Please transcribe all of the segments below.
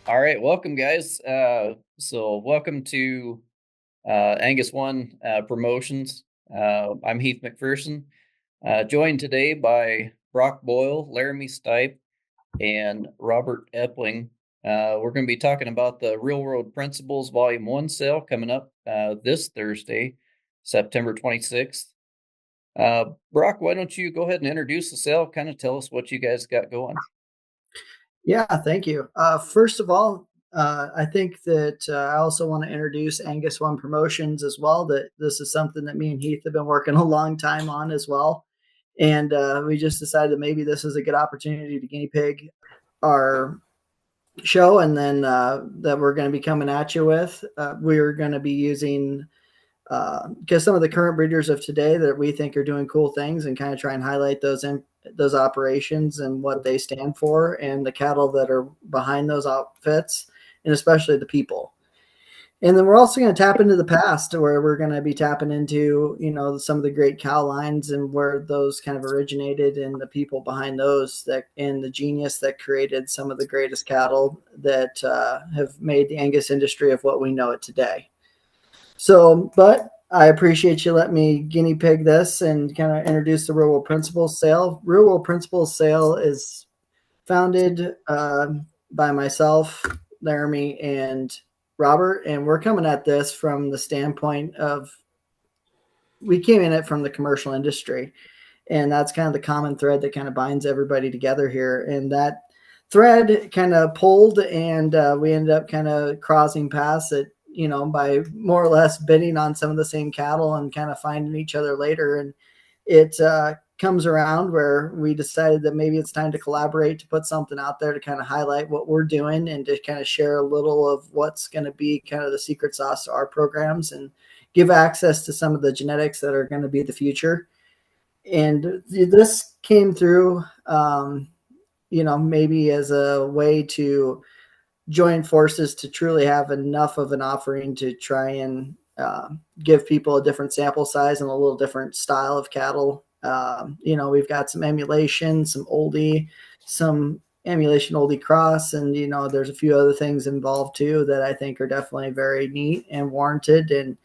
All right, welcome, guys. So welcome to AngusOne Promotions. I'm Heath McPherson, joined today by Brock Boyle, Laramie Stipe, and Robert Epling. We're going to be talking about the Real World Principles Volume 1 sale coming up this Thursday, September 26th. Brock, why don't you go ahead and introduce the sale? Kind of tell us what you guys got going. Yeah, thank you. First of all, I think that I also want to introduce Angus One Promotions as well. That this is something that me and Heath have been working a long time on as well, and we just decided that maybe this is a good opportunity to guinea pig our show, and then that we're going to be coming at you with. We're going to be using because some of the current breeders of today that we think are doing cool things and kind of try and highlight those operations and what they stand for and the cattle that are behind those outfits and especially the people. And then we're also going to tap into the past where we're going to be tapping into, some of the great cow lines and where those kind of originated and the people behind those that and the genius that created some of the greatest cattle that have made the Angus industry of what we know it today. So, but I appreciate you letting me guinea pig this and kind of introduce the Real World Principles sale. Real World Principles sale is founded by myself, Laramie, and Robert, and we're coming at this from the standpoint of we came in it from the commercial industry, and that's kind of the common thread that kind of binds everybody together here. And that thread kind of pulled, and we ended up kind of crossing paths at by more or less bidding on some of the same cattle and kind of finding each other later. And it comes around where we decided that maybe it's time to collaborate to put something out there to kind of highlight what we're doing and to kind of share a little of what's going to be kind of the secret sauce to our programs and give access to some of the genetics that are going to be the future. And this came through, maybe as a way to join forces to truly have enough of an offering to try and give people a different sample size and a little different style of cattle. We've got some emulation, some emulation oldie cross, and there's a few other things involved too that I think are definitely very neat and warranted. And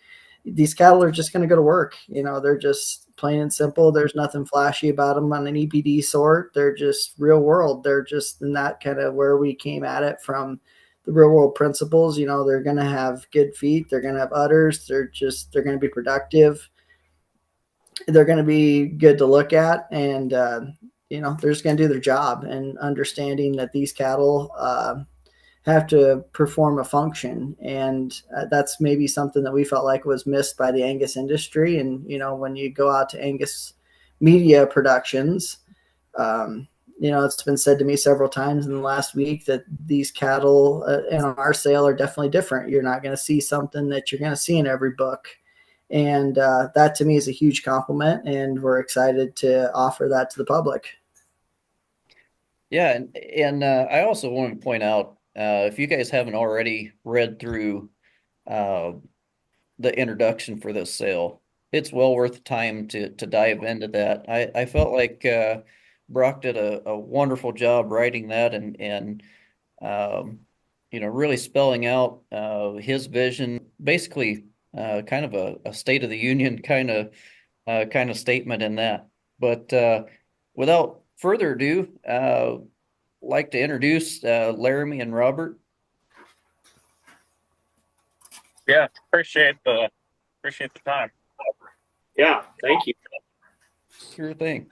these cattle are just going to go to work. They're just plain and simple. There's nothing flashy about them on an EPD sort. They're just real world. They're just in that kind of where we came at it from the real world principles. They're going to have good feet. They're going to have udders. They're going to be productive. They're going to be good to look at. And, they're just going to do their job and understanding that these cattle, have to perform a function. And that's maybe something that we felt like was missed by the Angus industry. And, when you go out to Angus media productions, it's been said to me several times in the last week that these cattle in our sale are definitely different. You're not going to see something that you're going to see in every book. And that to me is a huge compliment. And we're excited to offer that to the public. Yeah, and I also want to point out, if you guys haven't already read through uh, the introduction for this sale, it's well worth the time to dive into that. I felt like Brock did a wonderful job writing that and um, really spelling out his vision, basically kind of a State of the Union kind of statement in that. But without further ado, like to introduce Laramie and Robert. Yeah, appreciate the time. Yeah, thank you. Sure thing.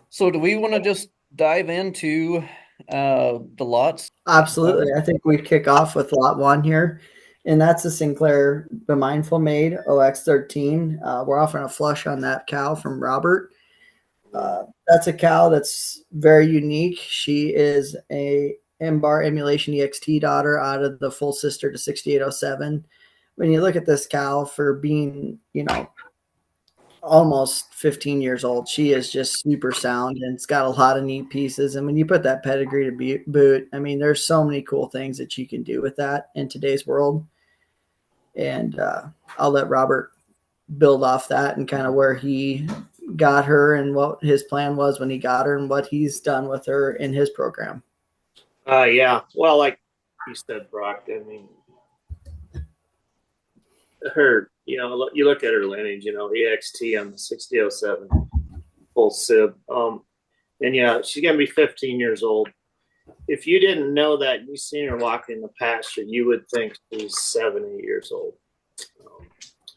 So do we want to just dive into the lots? Absolutely. I think we kick off with lot one here, and that's the Sinclair The Mindful Maid OX13. We're offering a flush on that cow from Robert. That's a cow that's very unique. She is a M-Bar Emulation EXT daughter out of the full sister to 6807. When you look at this cow for being, almost 15 years old, she is just super sound and it's got a lot of neat pieces. And when you put that pedigree to boot, I mean, there's so many cool things that you can do with that in today's world. And I'll let Robert build off that and kind of where he got her and what his plan was when he got her and what he's done with her in his program. Yeah. Well, like you said, Brock. I mean, her, you look at her lineage, EXT on the 6007 full sib. And yeah, she's going to be 15 years old. If you didn't know that, and you seen her walking in the pasture, you would think she's 7, 8 years old.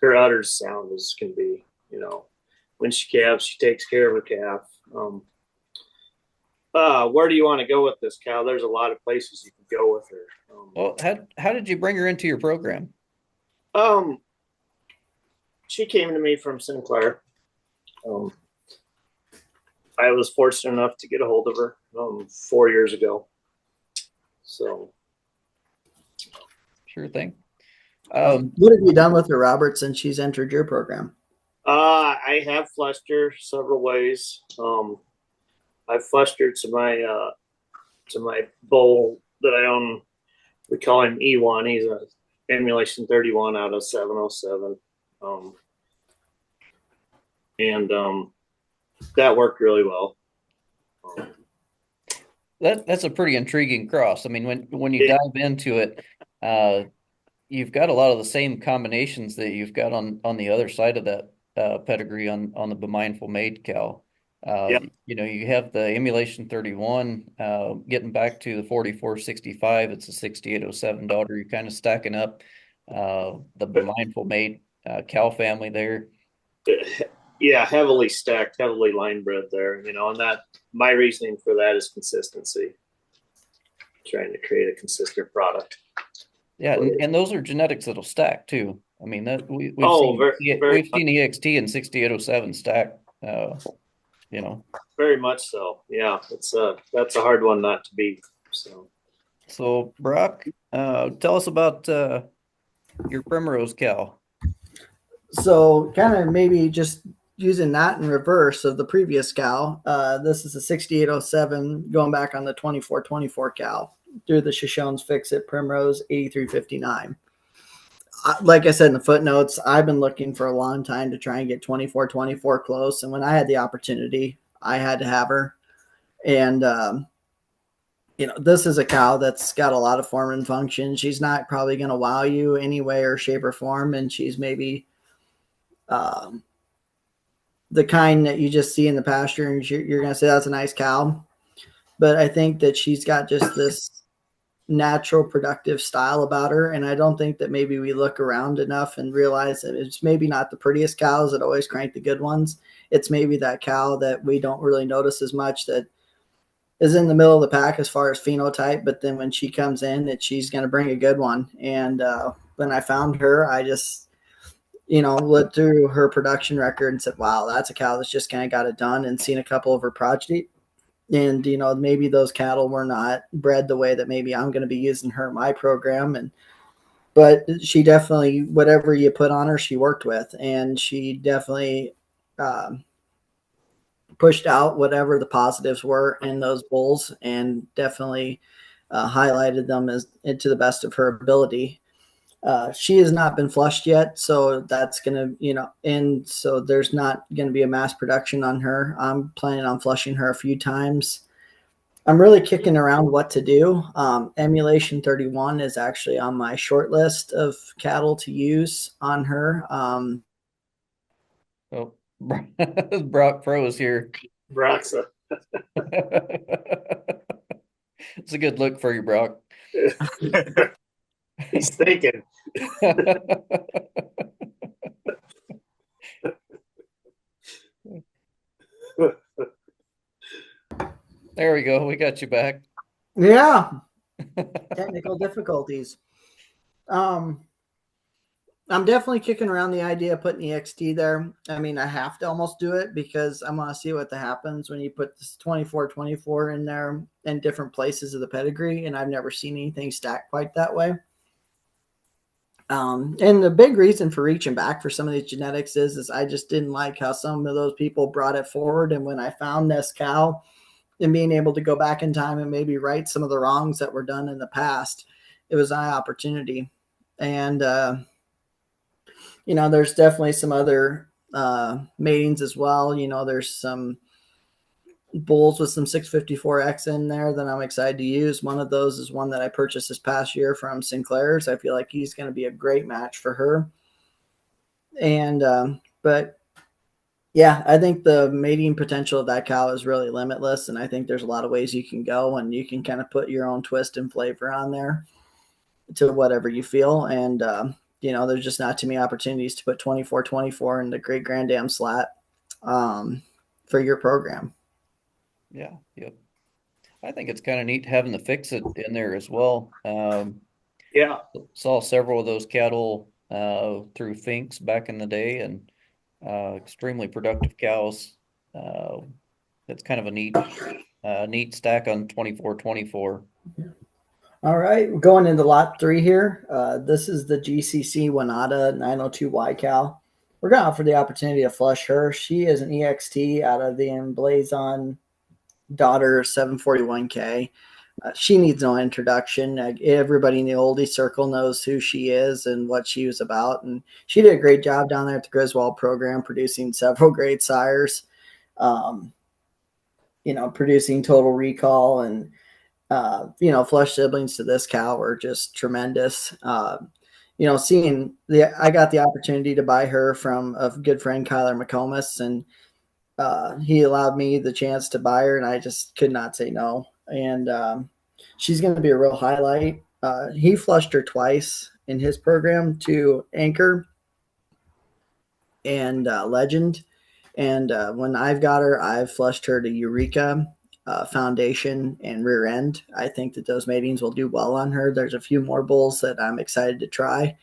Her udders sound as can be, when she calves, she takes care of her calf. Where do you want to go with this cow? There's a lot of places you can go with her. Well, how did you bring her into your program? She came to me from Sinclair. I was fortunate enough to get a hold of her 4 years ago. So, Sure thing. What have you done with her, Robert, since she's entered your program? I have flushed her several ways. I've flushed her to my bull that I own. We call him E1. He's a emulation 31 out of 707. That worked really well. That's a pretty intriguing cross. I mean, when you dive into it, you've got a lot of the same combinations that you've got on the other side of that pedigree on the Be Mindful Maid cow. You have the emulation 31, getting back to the 4465. It's a 6807 daughter. You're kind of stacking up the Be Mindful Maid cow family there. Yeah, heavily stacked, heavily line bred there, and that my reasoning for that is consistency. Trying to create a consistent product. Yeah, and those are genetics that'll stack too. I mean, that we've seen EXT and 6807 stack. Very much so. Yeah, that's a hard one not to beat. So Brock, tell us about your Primrose cow. So kind of maybe just using that in reverse of the previous cow. This is a 6807 going back on the 2424 cow through the Shoshone's Fix-It Primrose 8359. Like I said in the footnotes, I've been looking for a long time to try and get 2424 close. And when I had the opportunity, I had to have her. And, this is a cow that's got a lot of form and function. She's not probably going to wow you any way or shape or form. And she's maybe the kind that you just see in the pasture and you're going to say that's a nice cow. But I think that she's got just this natural productive style about her. And I don't think that maybe we look around enough and realize that it's maybe not the prettiest cows that always crank the good ones. It's maybe that cow that we don't really notice as much that is in the middle of the pack as far as phenotype. But then when she comes in, that she's going to bring a good one. And when I found her, I just, looked through her production record and said, wow, that's a cow that's just kind of got it done, and seen a couple of her progeny. And, maybe those cattle were not bred the way that maybe I'm going to be using her in my program. But she definitely, whatever you put on her, she worked with, and she definitely pushed out whatever the positives were in those bulls, and definitely highlighted them to the best of her ability. She has not been flushed yet, so that's going to, and so there's not going to be a mass production on her. I'm planning on flushing her a few times. I'm really kicking around what to do. Emulation 31 is actually on my short list of cattle to use on her. Brock Pro is here. Brock's It's a good look for you, Brock. He's thinking. There we go. We got you back. Yeah. Technical difficulties. I'm definitely kicking around the idea of putting EXT there. I mean, I have to almost do it because I want to see what happens when you put this 2424 in there in different places of the pedigree, and I've never seen anything stacked quite that way. And the big reason for reaching back for some of these genetics is I just didn't like how some of those people brought it forward. And when I found this cow and being able to go back in time and maybe right some of the wrongs that were done in the past, it was an opportunity. And, there's definitely some other matings as well. There's some bulls with some 654X in there that I'm excited to use. One of those is one that I purchased this past year from Sinclair's. I feel like he's going to be a great match for her. And, but yeah, I think the mating potential of that cow is really limitless. And I think there's a lot of ways you can go, and you can kind of put your own twist and flavor on there to whatever you feel. And, there's just not too many opportunities to put 24-24 in the great grand dam slat for your program. Yeah, yep. I think it's kind of neat having the fix it in there as well. Yeah. Saw several of those cattle through Finks back in the day, and extremely productive cows. It's kind of a neat stack on 24-24. All right, we're going into lot 3 here. This is the GCC Wanata 902Y cow. We're going to offer the opportunity to flush her. She is an EXT out of the Emblazon daughter 741K. She needs no introduction. Everybody in the oldie circle knows who she is and what she was about. And she did a great job down there at the Griswold program, producing several great sires, producing Total Recall and flush siblings to this cow were just tremendous. I got the opportunity to buy her from a good friend, Kyler McComas, and he allowed me the chance to buy her, and I just could not say no. And she's going to be a real highlight. He flushed her twice in his program to Anchor and Legend. And when I've got her, I've flushed her to Eureka, Foundation, and Rear End. I think that those matings will do well on her. There's a few more bulls that I'm excited to try.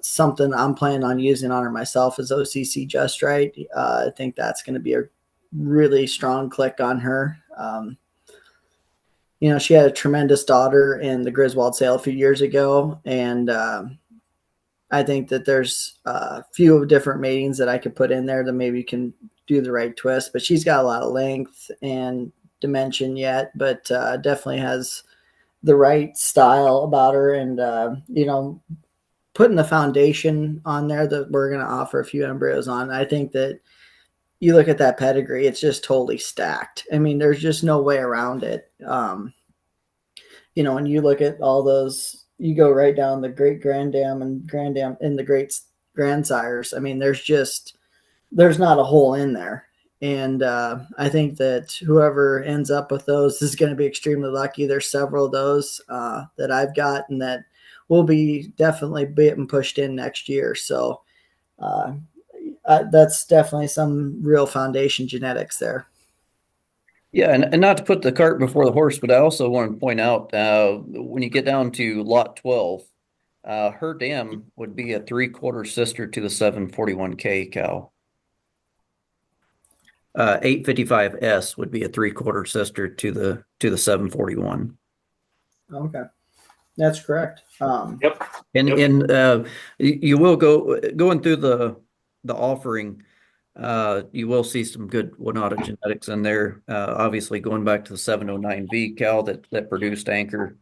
Something I'm planning on using on her myself is OCC Just Right. I think that's going to be a really strong click on her. She had a tremendous daughter in the Griswold sale a few years ago, and I think that there's a few different matings that I could put in there that maybe can do the right twist, but she's got a lot of length and dimension yet, but definitely has the right style about her. And, putting the foundation on there that we're going to offer a few embryos on, I think that you look at that pedigree, it's just totally stacked. I mean, there's just no way around it. When you look at all those, you go right down the great grand dam and the great grandsires. I mean, there's not a hole in there. And I think that whoever ends up with those is going to be extremely lucky. There's several of those that I've got and that will be definitely being pushed in next year. So that's definitely some real foundation genetics there. Yeah, and not to put the cart before the horse, but I also want to point out when you get down to lot 12, her dam would be a 3/4 sister to the 741K cow. 855S would be a 3/4 sister to the 741. Okay, that's correct. Yep. And you will going through the offering. You will see some good Wanata genetics in there. Obviously, going back to the 709V cow that produced Anchor,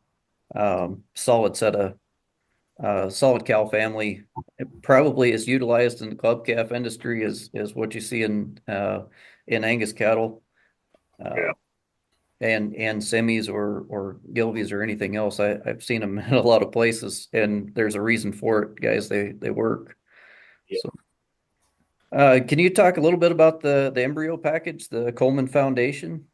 solid set of solid cow family. It probably is utilized in the club calf industry is what you see in Angus cattle, Yeah. and semis or Gilvies or anything else. I've seen them in a lot of places, and there's a reason for it, guys. They work. Yeah. So. Can you talk a little bit about the embryo package, the Coleman Foundation?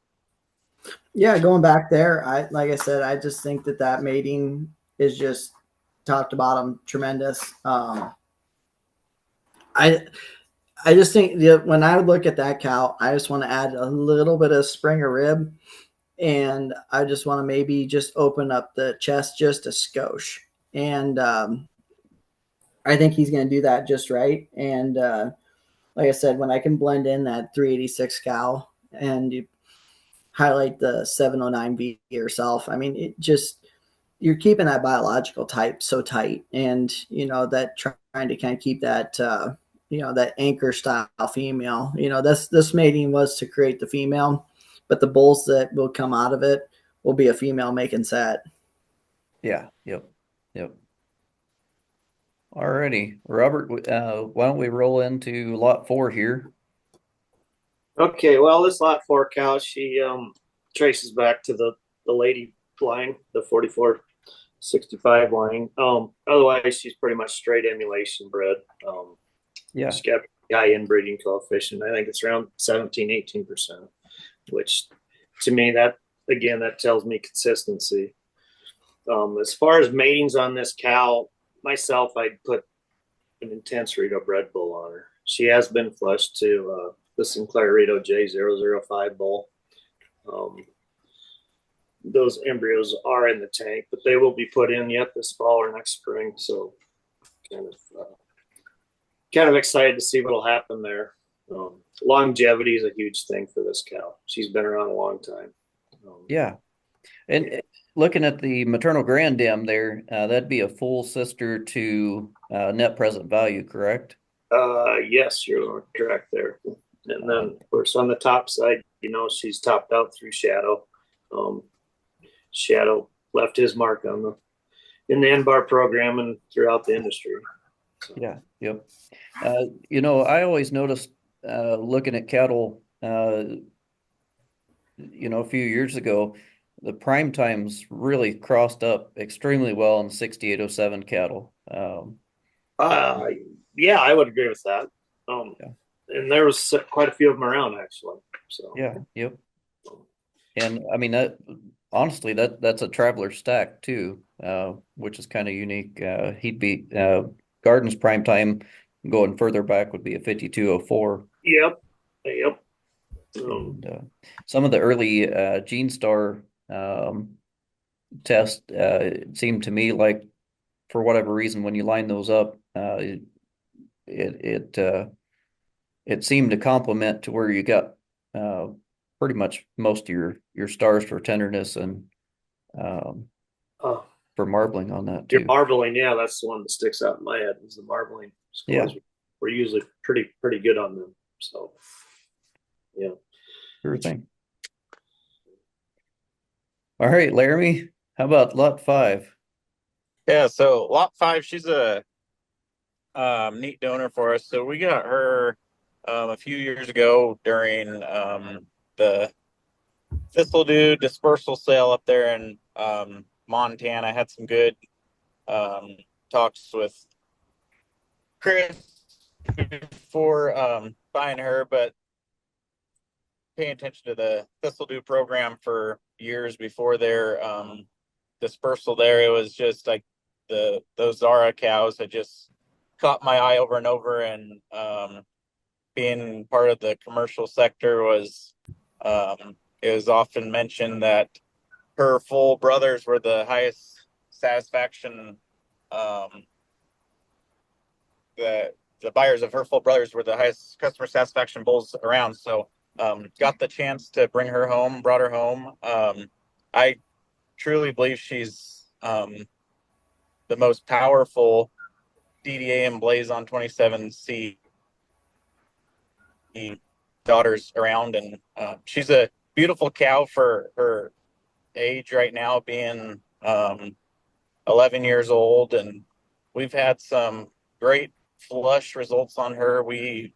Yeah, going back there, like I said, I just think that mating is just top to bottom tremendous. I just think when I look at that cow, I just want to add a little bit of Springer rib, and I just want to maybe just open up the chest just a skosh, and I think he's going to do that just right. And like I said, when I can blend in that 386 cow and you highlight the 709V yourself, I mean, it just, you're keeping that biological type so tight, and that trying to kind of keep that that anchor style female. This mating was to create the female, but the bulls that will come out of it will be a female making set. Yeah. Yep. Alrighty, Robert. Why don't we roll into lot 4 here? Okay, well, this lot 4 cow, she traces back to the lady line, the 4465 line. Otherwise, she's pretty much straight emulation bred. Yeah. She's got a high inbreeding coefficient. I think it's around 17-18%, which to me, that again, that tells me consistency. As far as matings on this cow, myself, I'd put an intense Rito bred bull on her. She has been flushed to the Sinclair Rito J005 bull. Those embryos are in the tank, but they will be put in yet this fall or next spring. So kind of excited to see what'll happen there. Longevity is a huge thing for this cow. She's been around a long time. Yeah. And looking at the maternal grand dam there, that'd be a full sister to net present value, correct? Yes, you're correct there. And then, of course, on the top side, she's topped out through Shadow. Shadow left his mark on in the NBAR program and throughout the industry. So. Yeah. Yep. I always noticed looking at cattle, a few years ago, the prime times really crossed up extremely well in 6807 cattle. Yeah, I would agree with that. Yeah. And there was quite a few of them around actually. So yeah, yep. And I mean honestly that's a traveler stack too, which is kind of unique. He'd be Garden's prime time going further back would be a 5204. Yep. And, some of the early Gene Star test it seemed to me like for whatever reason when you line those up it seemed to complement to where you got pretty much most of your stars for tenderness and for marbling on that Your too. marbling, yeah, that's the one that sticks out in my head is the marbling scores. Yeah. We're usually pretty good on them. So yeah. Sure thing. All right, Laramie, how about lot 5? Yeah, so lot 5, she's a neat donor for us. So we got her a few years ago during the Thistledew dispersal sale up there in Montana. I had some good talks with Chris before buying her, but paying attention to the Thistledew program for years before their dispersal there, it was just like those Zara cows had just caught my eye over and over, and being part of the commercial sector was it was often mentioned that her full brothers were the highest satisfaction the buyers of her full brothers were the highest customer satisfaction bulls around. So got the chance to bring her home, brought her home. I truly believe she's the most powerful DDA and Blazon 27C daughters around, and she's a beautiful cow for her age right now, being 11 years old, and we've had some great flush results on her. We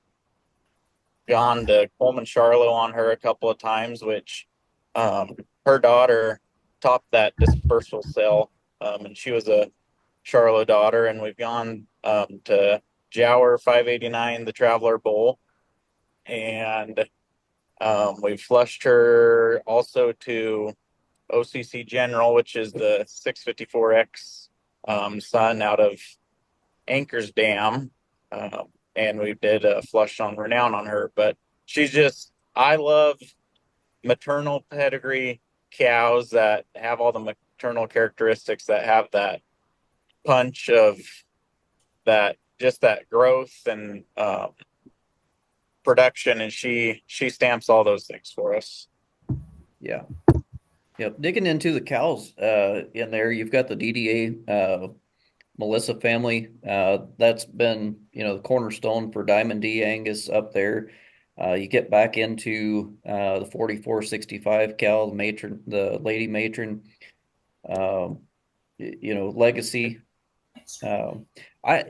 gone to Coleman Charlo on her a couple of times, which her daughter topped that dispersal sale, and she was a Charlo daughter, and we've gone to Jower 589, the Traveler Bull, and we've flushed her also to OCC General, which is the 654X son out of Anchor's Dam, and we did a flush on Renown on her. But I love maternal pedigree cows that have all the maternal characteristics, that have that punch of that growth and production, and she stamps all those things for us. Yeah. Yep. Digging into the cows in there, you've got the DDA Melissa family. That's been, the cornerstone for Diamond D Angus up there. You get back into the 4465 cow, the lady matron, legacy. I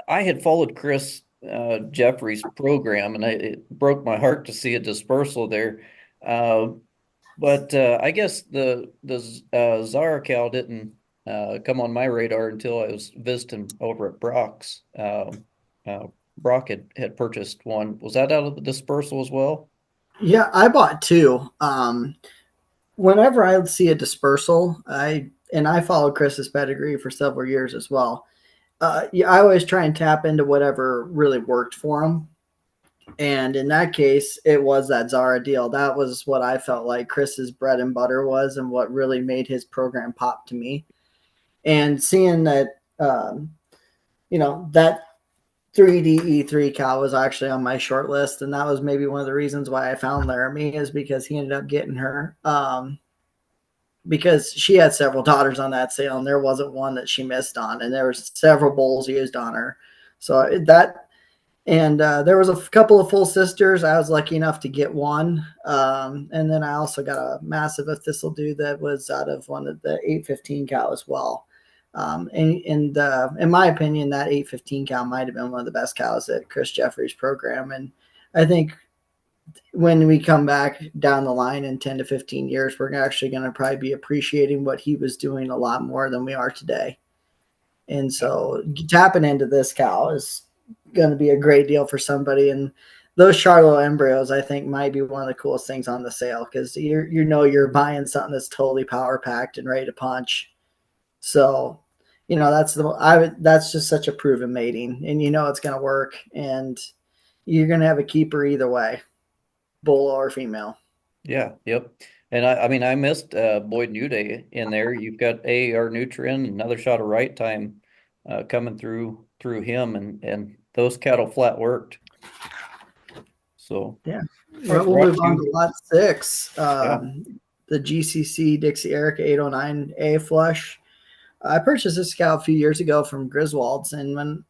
had followed Chris Jeffrey's program, and it broke my heart to see a dispersal there. Uh, but I guess the Zara cow didn't come on my radar until I was visiting over at Brock's. Brock had purchased one. Was that out of the dispersal as well? Yeah, I bought two. Whenever I would see a dispersal, I followed Chris's pedigree for several years as well. Yeah, I always try and tap into whatever really worked for him. And in that case, it was that Zara deal. That was what I felt like Chris's bread and butter was, and what really made his program pop to me. And seeing that, that 3D E3 cow was actually on my short list, and that was maybe one of the reasons why I found Laramie is because he ended up getting her. Because she had several daughters on that sale, and there wasn't one that she missed on, and there was several bulls used on her. So that and there was a couple of full sisters. I was lucky enough to get one, and then I also got a massive thistle dude that was out of one of the 815 cow as well. And in my opinion, that 815 cow might have been one of the best cows at Chris Jeffrey's program. And I think when we come back down the line in 10 to 15 years, we're actually going to probably be appreciating what he was doing a lot more than we are today. And so tapping into this cow is going to be a great deal for somebody. And those Charlo embryos, I think, might be one of the coolest things on the sale because you're buying something that's totally power packed and ready to punch. So, that's just such a proven mating, and it's going to work, and you're going to have a keeper either way, bull or female. Yeah, yep. And I mean, I missed Boyd New Day in there. You've got AAR Nutrien, another shot of right time coming through him, and those cattle flat worked. So, Yeah. all right, Well, we'll Brock, move on you, to lot six. yeah, The GCC Dixie Erica 809A flush. I purchased this cow a few years ago from Griswold's, and when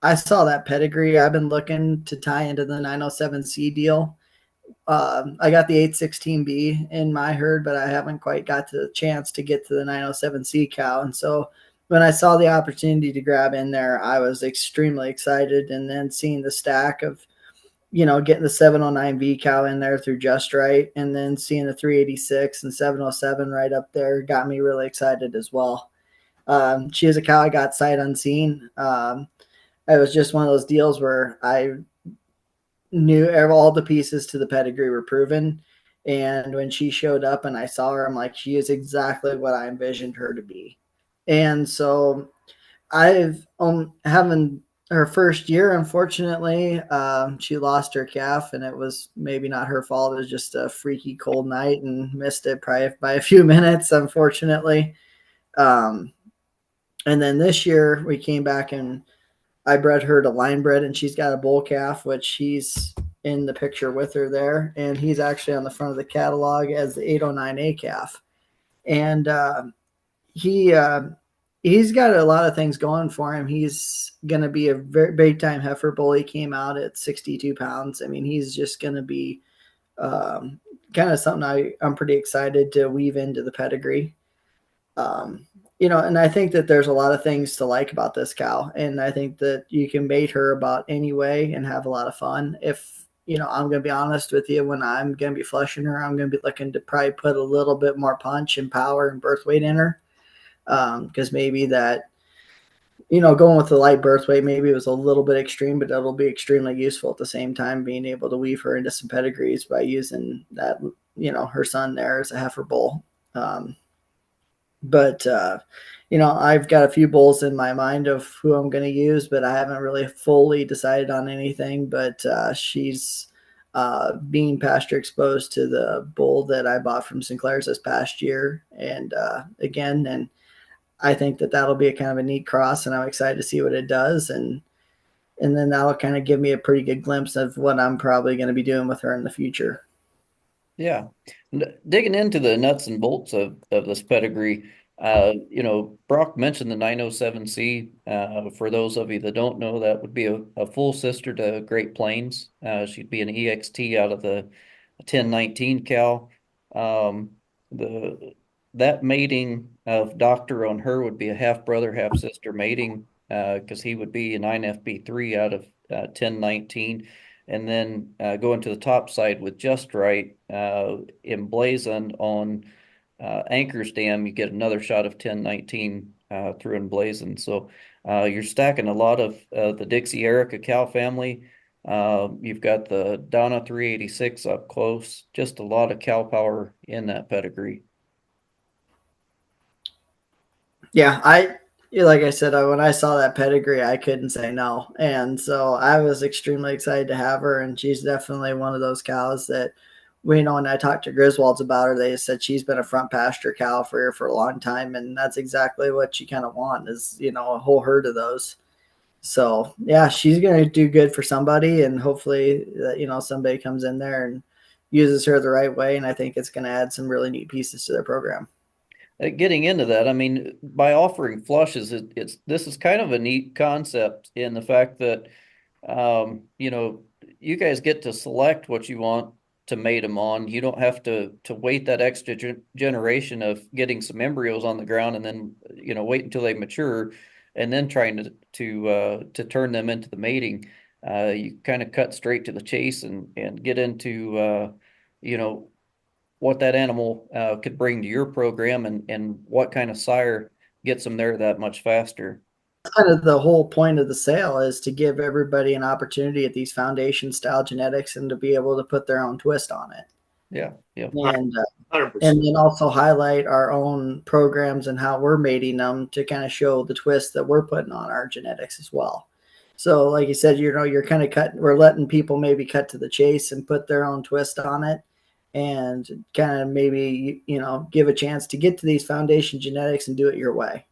I saw that pedigree, I've been looking to tie into the 907C deal. I got the 816B in my herd, but I haven't quite got to the chance to get to the 907C cow. And so when I saw the opportunity to grab in there, I was extremely excited. And then seeing the stack of, getting the 709V cow in there through Just Right, and then seeing the 386 and 707 right up there got me really excited as well. She is a cow I got sight unseen. It was just one of those deals where I knew all the pieces to the pedigree were proven. And when she showed up and I saw her, I'm like, she is exactly what I envisioned her to be. And so I've having her first year, unfortunately, she lost her calf, and it was maybe not her fault. It was just a freaky cold night and missed it probably by a few minutes, unfortunately. Um, and then this year we came back and I bred her to line bred, and she's got a bull calf, which he's in the picture with her there, and he's actually on the front of the catalog as the 809A calf. And he he's got a lot of things going for him. He's going to be a very big time heifer bull. He came out at 62 pounds. I mean, he's just going to be kind of something I'm pretty excited to weave into the pedigree. Um, and I think that there's a lot of things to like about this cow, and I think that you can bait her about any way and have a lot of fun. If I'm going to be honest with you, when I'm going to be flushing her, I'm going to be looking to probably put a little bit more punch and power and birth weight in her, because maybe that going with the light birth weight, maybe it was a little bit extreme, but that'll be extremely useful at the same time, being able to weave her into some pedigrees by using that, her son there as a heifer bull. But I've got a few bulls in my mind of who I'm going to use, but I haven't really fully decided on anything. But she's being pasture exposed to the bull that I bought from Sinclair's this past year, and I think that that'll be a kind of a neat cross, and I'm excited to see what it does, and then that'll kind of give me a pretty good glimpse of what I'm probably going to be doing with her in the future. yeah. Digging into the nuts and bolts of this pedigree, Brock mentioned the 907C. For those of you that don't know, that would be a full sister to Great Plains. She'd be an EXT out of the 1019 cow. Um, the that mating of doctor on her would be a half brother, half sister mating. because he would be an INFP3 out of 1019. And then going to the top side with Just Right, emblazoned on Anchor's Dam, you get another shot of 1019 through emblazoned. So you're stacking a lot of the Dixie Erica cow family. You've got the Donna 386 up close, just a lot of cow power in that pedigree. Yeah, like I said, when I saw that pedigree, I couldn't say no, and so I was extremely excited to have her. And she's definitely one of those cows that we know. When I talked to Griswolds about her, they said she's been a front pasture cow for a long time, and that's exactly what you kind of want is a whole herd of those. So yeah, she's gonna do good for somebody, and hopefully somebody comes in there and uses her the right way, and I think it's gonna add some really neat pieces to their program. Getting into that, I mean, by offering flushes, this is kind of a neat concept in the fact that you guys get to select what you want to mate them on. You don't have to wait that extra generation of getting some embryos on the ground and then wait until they mature and then trying to turn them into the mating. You kind of cut straight to the chase and get into you know what that animal could bring to your program and what kind of sire gets them there that much faster. Kind of the whole point of the sale is to give everybody an opportunity at these foundation style genetics and to be able to put their own twist on it. Yeah, yeah. And then also highlight our own programs and how we're mating them to kind of show the twist that we're putting on our genetics as well. So like you said, you're kind of we're letting people maybe cut to the chase and put their own twist on it and kind of maybe give a chance to get to these foundation genetics and do it your way.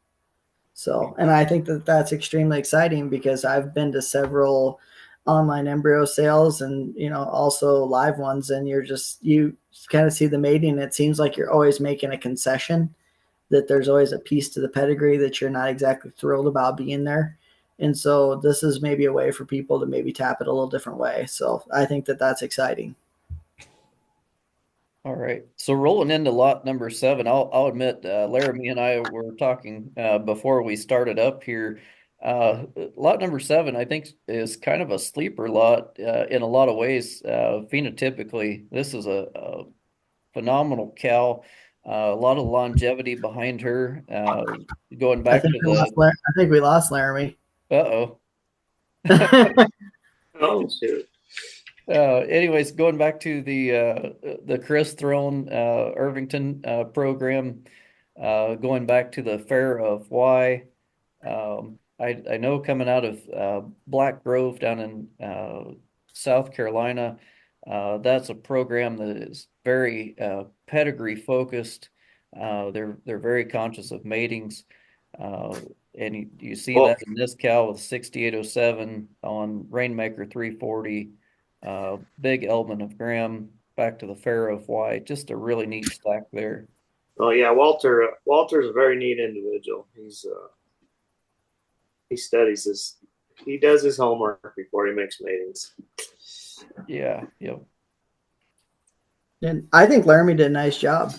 So, and I think that that's extremely exciting because I've been to several online embryo sales and, also live ones. And you kind of see the mating. It seems like you're always making a concession, that there's always a piece to the pedigree that you're not exactly thrilled about being there. And so this is maybe a way for people to maybe tap it a little different way. So I think that that's exciting. All right. So rolling into lot number 7, I'll admit, Laramie and I were talking before we started up here. Lot number 7, I think, is kind of a sleeper lot in a lot of ways. Phenotypically, this is a phenomenal cow. A lot of longevity behind her. Going back to the I think we lost Laramie. uh-oh. Oh, shoot. Anyways, going back to the Chris Throne Irvington program, going back to the Fair of Y. I know coming out of Black Grove down in South Carolina, that's a program that is very pedigree focused. They're very conscious of matings. Uh, and you see Well, that in this cow with 6807 on Rainmaker 340. Big element of Graham back to the Pharaoh of White. Just a really neat stack there. oh yeah, Walter's a very neat individual. He studies his he does his homework before he makes matings. Yeah, yep. And I think Laramie did a nice job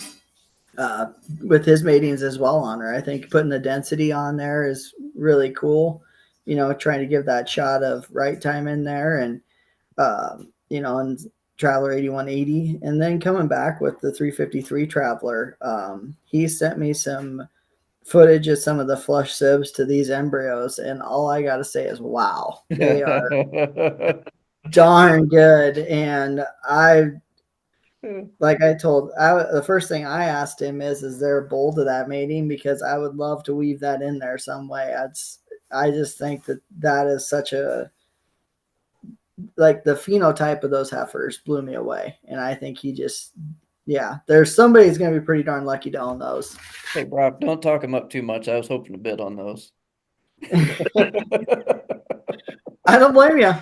with his matings as well on her. I think putting the density on there is really cool. Trying to give that shot of right time in there and and Traveler 8180, and then coming back with the 353 Traveler. He sent me some footage of some of the flush sibs to these embryos, and all I got to say is, wow, they are darn good. And the first thing I asked him is there a bull to that mating? Because I would love to weave that in there some way. I just think that is such a, like, the phenotype of those heifers blew me away. And I think there's somebody's going to be pretty darn lucky to own those. Hey, Brock, don't talk him up too much. I was hoping to bid on those. I don't blame you.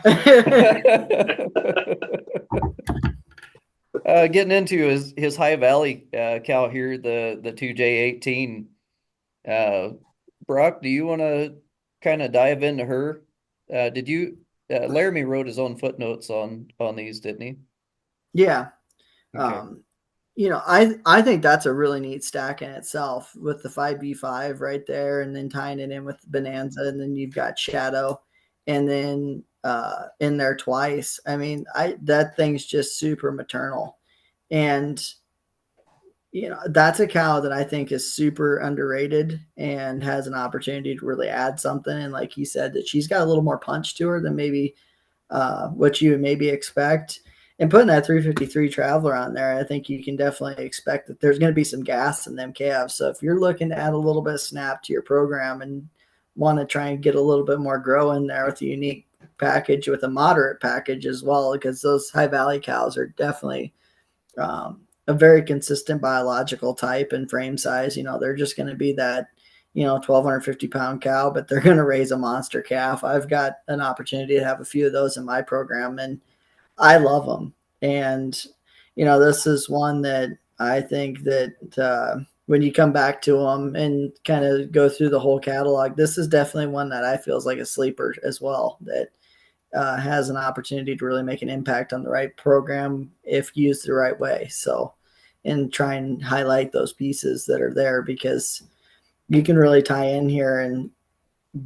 Getting into his High Valley cow here, the 2J18. Brock, do you want to kind of dive into her? Did you Laramie wrote his own footnotes on these, didn't he? Yeah. Okay. I think that's a really neat stack in itself with the 5B5 right there, and then tying it in with Bonanza, and then you've got Shadow, and then in there twice. I mean, that thing's just super maternal, and that's a cow that I think is super underrated and has an opportunity to really add something. And like he said, that she's got a little more punch to her than maybe what you would maybe expect. And putting that 353 Traveler on there, I think you can definitely expect that there's going to be some gas in them calves. So if you're looking to add a little bit of snap to your program and want to try and get a little bit more grow in there with a unique package with a moderate package as well, because those high valley cows are definitely a very consistent biological type and frame size. They're just going to be that 1,250-pound cow, but they're going to raise a monster calf. I've got an opportunity to have a few of those in my program, and I love them. And this is one that I think that when you come back to them and kind of go through the whole catalog, this is definitely one that I feel is like a sleeper as well, that has an opportunity to really make an impact on the right program if used the right way. So, and try and highlight those pieces that are there, because you can really tie in here and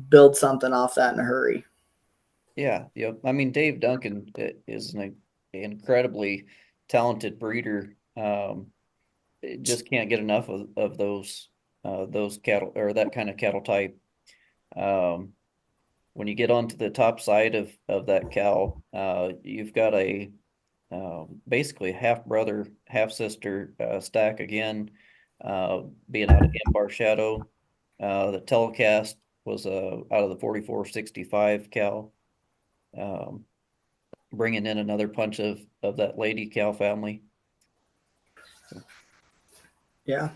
build something off that in a hurry. Yeah, yep. I mean, Dave Duncan is an incredibly talented breeder. Just can't get enough of those cattle, or that kind of cattle type. Um, when you get onto the top side of that cow, you've got a basically half brother, half sister stack again, being out of Ambar Shadow. The telecast was out of the 4465 cow, um, bringing in another punch of that lady cow family. Yeah.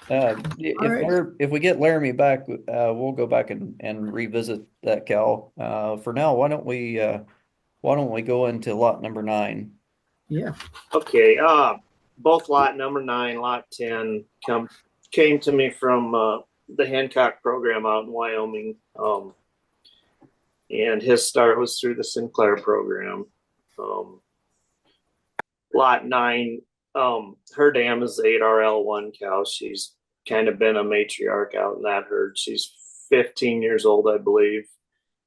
All If right. we get Laramie back, we'll go back and revisit that cow. For now, why don't we go into lot number 9? Yeah. Okay. Both lot number 9, lot 10 came to me from the Hancock program out in Wyoming. And his start was through the Sinclair program. Lot 9, her dam is the 8RL1 cow. She's kind of been a matriarch out in that herd. She's 15 years old, I believe.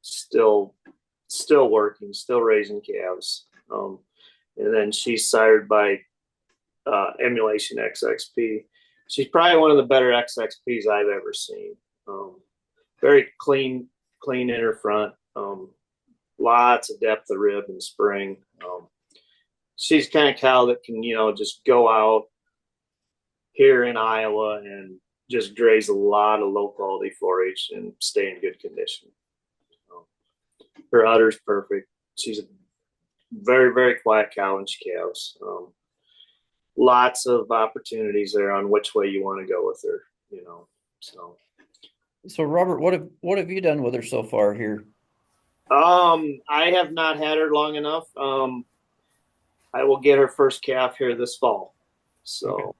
Still working, still raising calves. And then she's sired by Emulation XXP. She's probably one of the better XXPs I've ever seen. Very clean inner front. Lots of depth of rib and spring. She's kind of cow that can, just go out here in Iowa and just graze a lot of low quality forage and stay in good condition. Her udder's perfect. She's a very, very quiet cow when she calves. Lots of opportunities there on which way you want to go with her, So Robert, what have you done with her so far here? I have not had her long enough. I will get her first calf here this fall. So,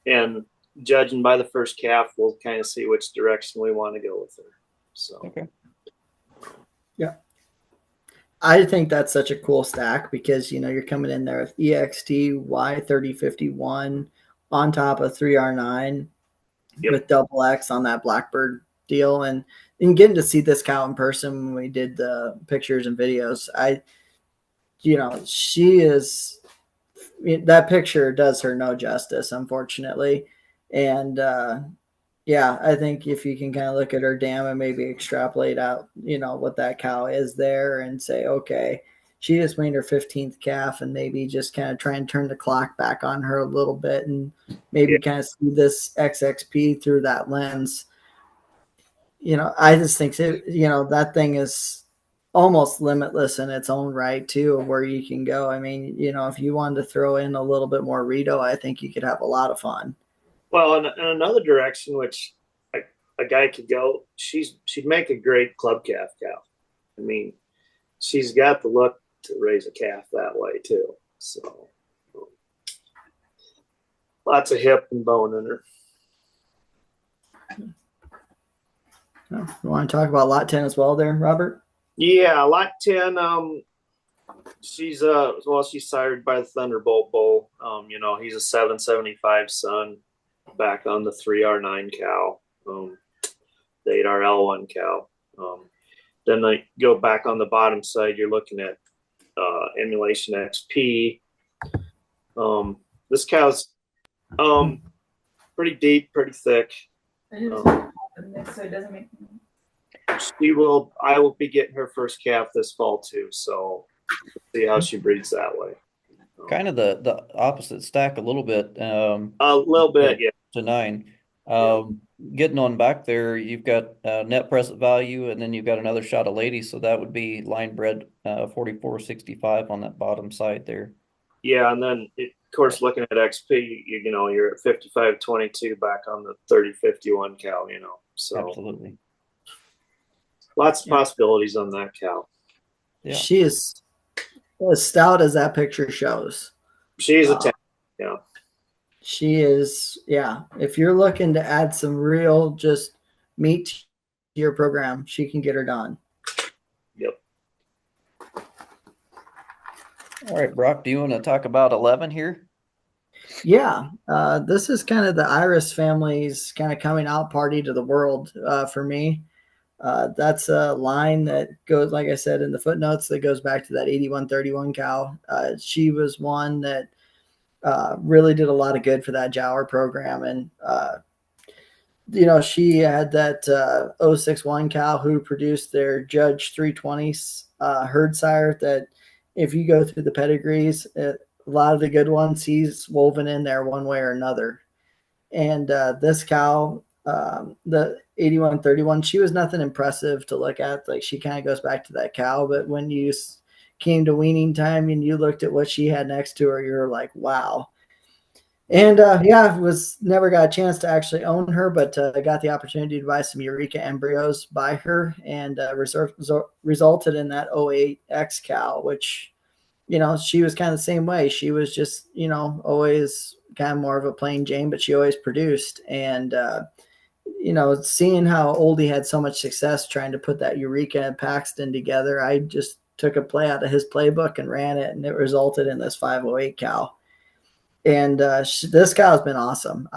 and judging by the first calf, we'll kind of see which direction we want to go with her. So, okay. Yeah. I think that's such a cool stack, because you're coming in there with EXT Y3051 on top of 3R9 with double X on that Blackbird deal, and getting to see this cow in person when we did the pictures and videos, she is, that picture does her no justice, unfortunately. And yeah, I think if you can kind of look at her dam and maybe extrapolate out, what that cow is there, and say, okay, she just made her 15th calf, and maybe just kind of try and turn the clock back on her a little bit, and maybe kind of see this XXP through that lens. I just think that thing is almost limitless in its own right too, of where you can go. I mean, if you wanted to throw in a little bit more Rito, I think you could have a lot of fun. Well, in another direction, which a guy could go, she'd make a great club calf cow. I mean, she's got the look to raise a calf that way too. So, lots of hip and bone in her. You want to talk about lot 10 as well there, Robert? Yeah, lot 10. She's she's sired by the Thunderbolt Bull. He's a 775 son back on the 3R9 cow, the 8RL1 cow. Then I go back on the bottom side, you're looking at Emulation XP. This cow's pretty deep, pretty thick. So it doesn't make I will be getting her first calf this fall too, so see how she breeds that way. Kind of the opposite stack a little bit. A little bit, yeah. To 9. Getting on back there, you've got net present value, and then you've got another shot of lady, so that would be line bred 4465 on that bottom side there. Yeah, and then of course looking at XP, you're at 5522 back on the 3051 cow. So absolutely lots of possibilities on that cow. Yeah. She is as stout as that picture shows. She's a 10. Yeah. She is, yeah. If you're looking to add some real just meat to your program, she can get her done. Yep. All right, Brock, do you want to talk about 11 here? Yeah. This is kind of the Iris family's kind of coming out party to the world for me. That's a line that goes, like I said in the footnotes, that goes back to that 8131 cow. She was one that really did a lot of good for that Jower program. And, she had that 061 cow who produced their Judge 320s herd sire that if you go through the pedigrees, a lot of the good ones he's woven in there one way or another. And this cow, the 8131, she was nothing impressive to look at. Like, she kind of goes back to that cow, but when you came to weaning time and you looked at what she had next to her, you're like, wow. And never got a chance to actually own her, but I got the opportunity to buy some Eureka embryos by her, and resulted in that 08X cow, which, she was kind of the same way. She was just, always kind of more of a plain Jane, but she always produced. And, seeing how Oldie had so much success trying to put that Eureka and Paxton together, I just took a play out of his playbook and ran it, and it resulted in this 508 cow. And this cow has been awesome.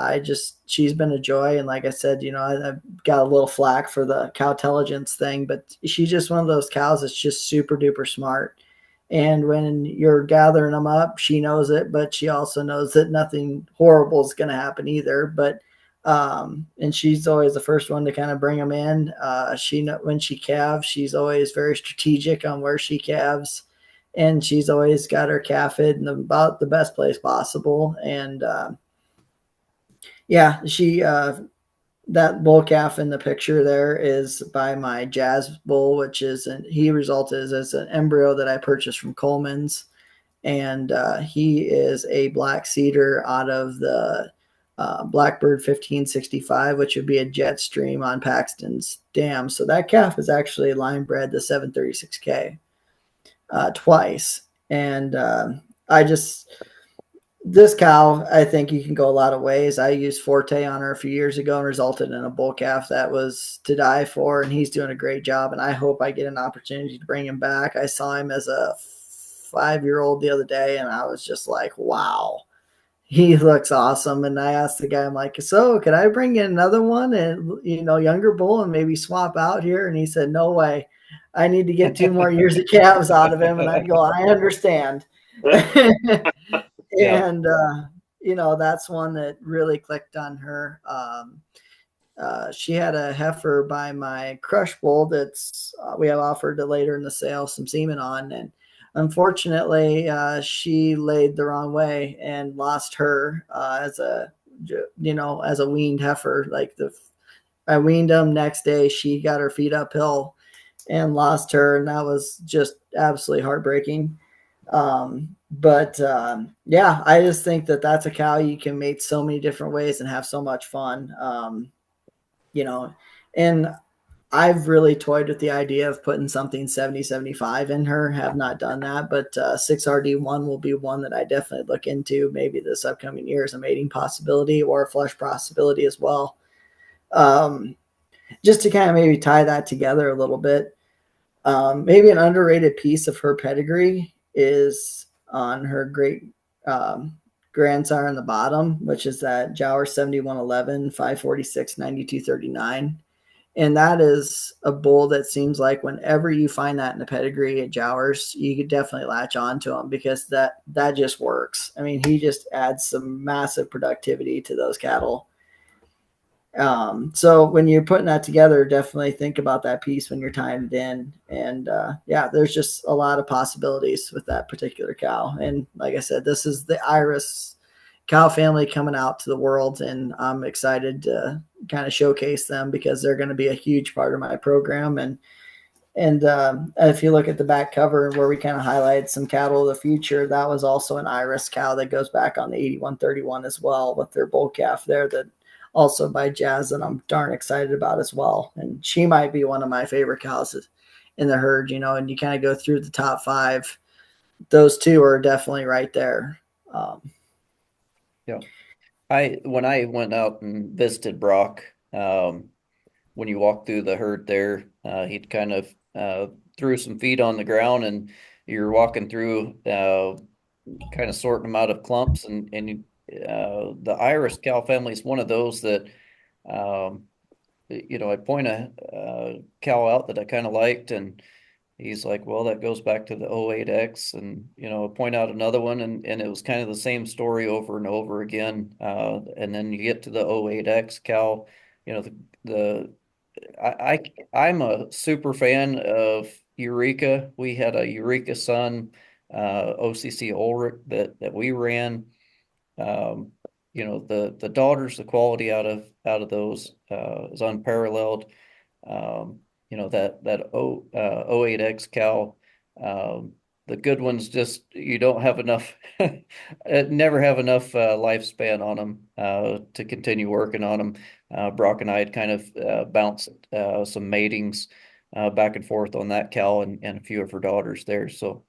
She's been a joy. And like I said, I've got a little flack for the cow intelligence thing, but she's just one of those cows that's just super duper smart. And when you're gathering them up, she knows it, but she also knows that nothing horrible is going to happen either. But and she's always the first one to kind of bring them in. When she calves, she's always very strategic on where she calves. And she's always got her calf in about the best place possible. And that bull calf in the picture there is by my Jazz bull, he resulted as an embryo that I purchased from Coleman's. And he is a black cedar out of the Blackbird 1565, which would be a jet stream on Paxton's dam. So that calf is actually line bred the 736K. Twice. And this cow, I think you can go a lot of ways. I used Forte on her a few years ago and resulted in a bull calf that was to die for, and he's doing a great job. And I hope I get an opportunity to bring him back. I saw him as a 5-year-old the other day, and I was just like, wow, he looks awesome. And I asked the guy, I'm like, so could I bring in another one and, younger bull and maybe swap out here? And he said, no way. I need to get 2 more years of calves out of him. And I go, I understand. And, that's one that really clicked on her. She had a heifer by my crush bull that's we have offered to later in the sale some semen on. And unfortunately, she laid the wrong way and lost her as a weaned heifer. I weaned them next day. She got her feet uphill and lost her, and that was just absolutely heartbreaking. I just think that that's a cow you can mate so many different ways and have so much fun. And I've really toyed with the idea of putting something 70-75 in her. Have not done that, but 6RD1 will be one that I definitely look into maybe this upcoming year as a mating possibility or a flush possibility as well. Just to kind of maybe tie that together a little bit. Maybe an underrated piece of her pedigree is on her great grandsire in the bottom, which is that Jower 7111, 546, 9239. And that is a bull that seems like whenever you find that in the pedigree at Jowers, you could definitely latch on to him because that just works. I mean, he just adds some massive productivity to those cattle. So when you're putting that together, definitely think about that piece when you're tying it in. And yeah, there's just a lot of possibilities with that particular cow. And like I said, this is the Iris cow family coming out to the world, and I'm excited to kind of showcase them because they're going to be a huge part of my program. And if you look at the back cover where we kind of highlight some cattle of the future, that was also an Iris cow that goes back on the 8131 as well with their bull calf there that also by Jazz that I'm darn excited about as well. And she might be one of my favorite cows in the herd, you know, and you kind of go through the top 5. Those two are definitely right there. Yeah. When I went out and visited Brock, when you walk through the herd there, he'd kind of threw some feed on the ground, and you're walking through, kind of sorting them out of clumps, and the Irish cow family is one of those that, I point a cow out that I kind of liked, and he's like, well, that goes back to the 08X, and point out another one, and it was kind of the same story over and over again. And then you get to the 08X cow, the I'm a super fan of Eureka. We had a Eureka Sun, OCC Ulrich that we ran. The daughters, the quality out of those is unparalleled. That 08X cow, the good ones, just you don't have enough, never have enough lifespan on them to continue working on them. Brock and I had kind of bounced some matings back and forth on that cow and a few of her daughters there. So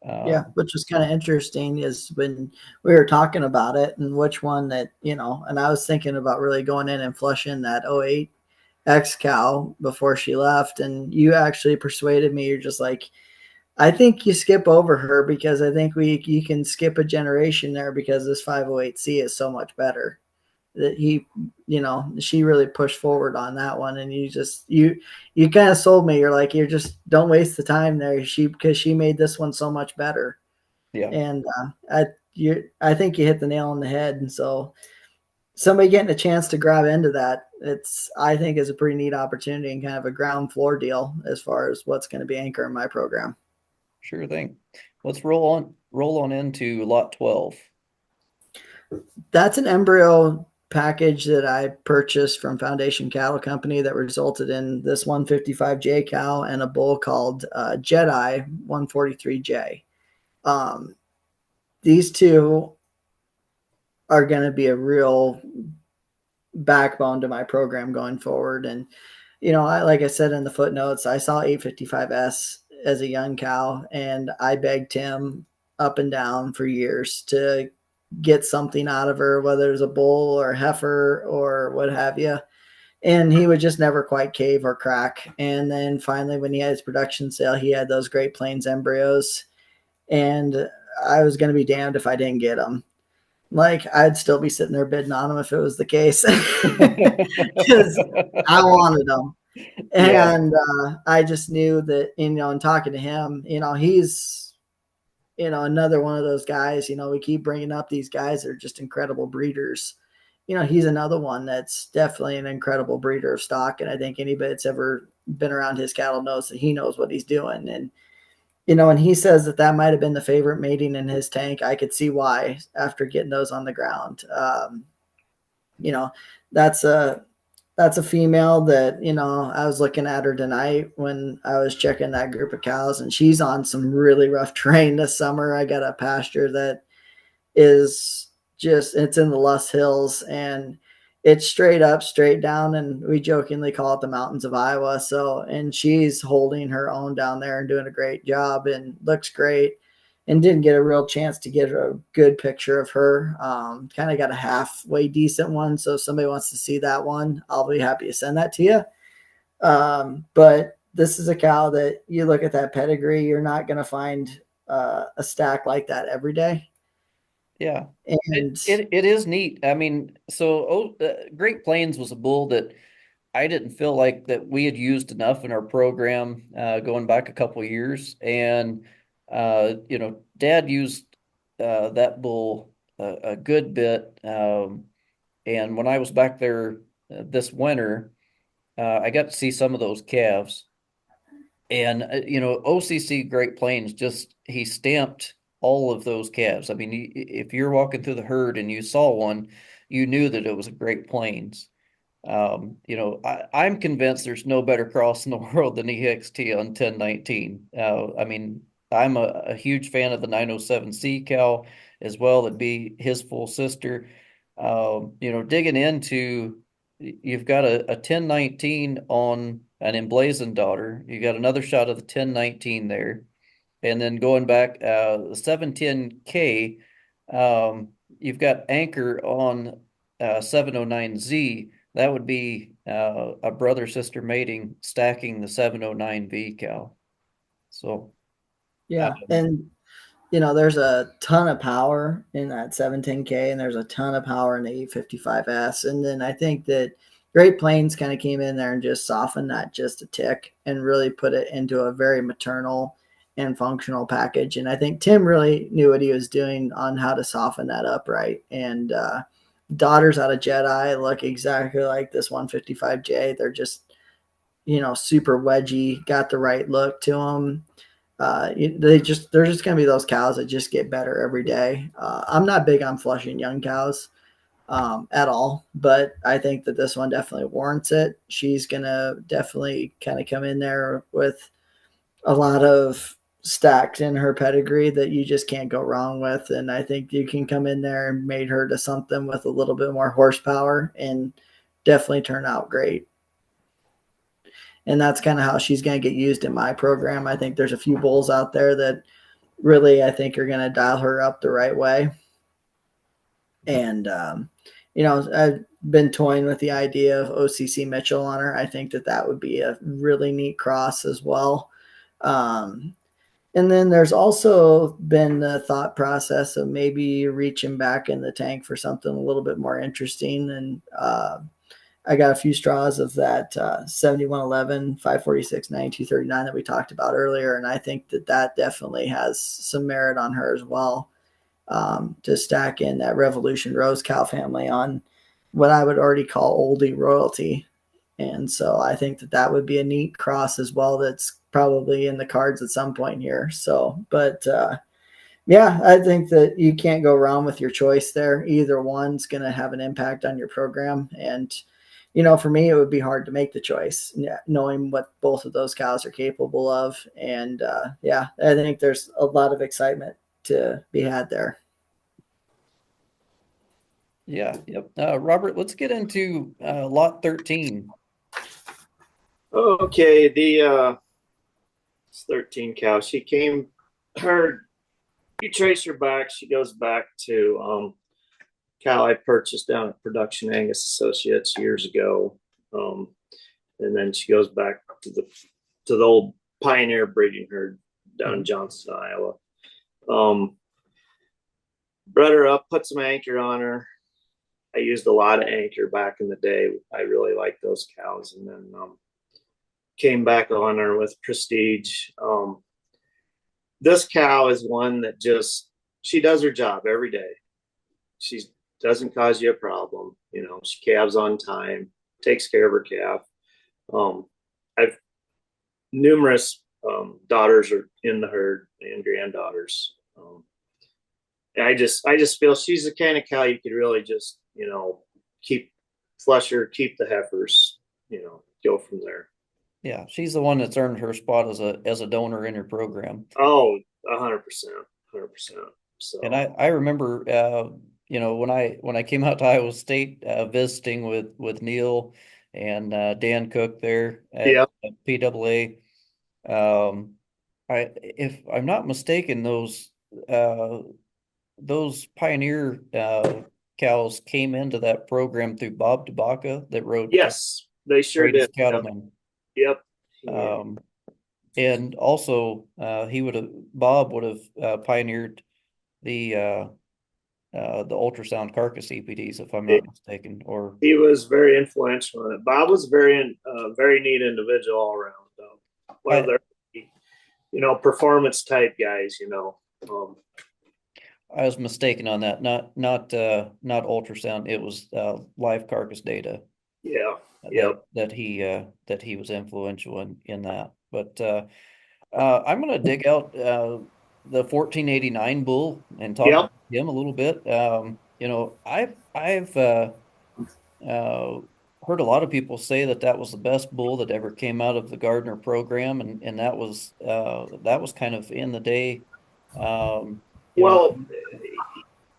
Yeah, which was kind of interesting is when we were talking about it and which one that, and I was thinking about really going in and flushing that 08 X cow before she left. And you actually persuaded me. You're just like, I think you skip over her because I think you can skip a generation there because this 508C is so much better. That she really pushed forward on that one, and you kind of sold me. You're like, you're just don't waste the time there. Because she made this one so much better. yeah, And I think you hit the nail on the head. And so somebody getting a chance to grab into that, I think is a pretty neat opportunity and kind of a ground floor deal as far as what's going to be anchoring my program. sure thing. Let's roll on into lot 12. That's an embryo package that I purchased from Foundation Cattle Company that resulted in this 155J cow and a bull called Jedi 143J. These two are going to be a real backbone to my program going forward. And, like I said in the footnotes, I saw 855S as a young cow, and I begged him up and down for years to get something out of her, whether it was a bull or a heifer or what have you. And he would just never quite cave or crack. And then finally, when he had his production sale, he had those Great Plains embryos. And I was going to be damned if I didn't get them. Like, I'd still be sitting there bidding on them if it was the case. Because I wanted them. And I just knew that, in talking to him, he's, another one of those guys, we keep bringing up these guys that are just incredible breeders. He's another one that's definitely an incredible breeder of stock. And I think anybody that's ever been around his cattle knows that he knows what he's doing. And, and he says that might have been the favorite mating in his tank. I could see why after getting those on the ground. That's a female that, I was looking at her tonight when I was checking that group of cows, and she's on some really rough terrain this summer. I got a pasture that is it's in the Luss Hills, and it's straight up, straight down, and we jokingly call it the mountains of Iowa. So, and she's holding her own down there and doing a great job and looks great. And didn't get a real chance to get a good picture of her. Kind of got a halfway decent one. So if somebody wants to see that one, I'll be happy to send that to you. But this is a cow that you look at that pedigree, you're not going to find a stack like that every day. Yeah. And It is neat. I mean, so Great Plains was a bull that I didn't feel like that we had used enough in our program going back a couple of years. And Dad used that bull a good bit. And when I was back there this winter, I got to see some of those calves. And OCC Great Plains just he stamped all of those calves. I mean, if you're walking through the herd and you saw one, you knew that it was a Great Plains. I'm convinced there's no better cross in the world than EXT on 1019. I mean, I'm a huge fan of the 907C cow as well. That'd be his full sister. Digging into, you've got a 1019 on an emblazoned daughter. You got another shot of the 1019 there. And then going back, the 710K, you've got anchor on 709Z. That would be a brother sister mating stacking the 709V cow. So, yeah, um, and there's a ton of power in that 710K, and there's a ton of power in the 855S. And then I think that Great Plains kind of came in there and just softened that just a tick and really put it into a very maternal and functional package. And I think Tim really knew what he was doing on how to soften that up right. And daughters out of Jedi look exactly like this 155J. They're just, super wedgy, got the right look to them. They're just going to be those cows that just get better every day. I'm not big on flushing young cows at all, but I think that this one definitely warrants it. She's going to definitely kind of come in there with a lot of stacks in her pedigree that you just can't go wrong with. And I think you can come in there and made her to something with a little bit more horsepower and definitely turn out great. And that's kind of how she's going to get used in my program. I think there's a few bulls out there that really I think are going to dial her up the right way. And I've been toying with the idea of OCC Mitchell on her. I think that would be a really neat cross as well. And then there's also been the thought process of maybe reaching back in the tank for something a little bit more interesting. And I got a few straws of that 7111, 546, 9239 that we talked about earlier. And I think that definitely has some merit on her as well, to stack in that Revolution Rose cow family on what I would already call oldie royalty. And so I think that would be a neat cross as well. That's probably in the cards at some point here. So, but yeah, I think that you can't go wrong with your choice there. Either one's going to have an impact on your program. And, for me, it would be hard to make the choice, knowing what both of those cows are capable of. And yeah, I think there's a lot of excitement to be had there. yeah, yep. Robert, let's get into lot 13. Okay, the 13 cow. She came her. You trace her back. She goes back to cow I purchased down at Production Angus Associates years ago, and then she goes back to the old Pioneer breeding herd down in Johnston, Iowa. Bred her up, put some anchor on her. I used a lot of anchor back in the day. I really liked those cows, and then came back on her with Prestige. This cow is one that she does her job every day. She doesn't cause you a problem. She calves on time, takes care of her calf. I've numerous daughters are in the herd and granddaughters. I just feel she's the kind of cow you could really just flush her, keep the heifers, go from there. Yeah, she's the one that's earned her spot as a donor in your program. Oh, 100%, 100%. So, and I remember, when I came out to Iowa State, visiting with Neil and Dan Cook there yeah, at PAA. If I'm not mistaken, those Pioneer cows came into that program through Bob Tabaka that wrote yes, they sure Greatest did. Cattleman. Yep. Um, And also, Bob would have pioneered the ultrasound carcass EPDs, if I'm not mistaken. Or He was very influential in it. Bob was very neat individual all around. One of I their, performance type guys. I was mistaken on that. Not ultrasound. It was live carcass data Yeah, yep, that he was influential in that. But I'm gonna dig out the 1489 bull and talk yep. about him a little bit. I've uh, heard a lot of people say that that was the best bull that ever came out of the Gardner program, and that was kind of in the day. Um, you know, Well,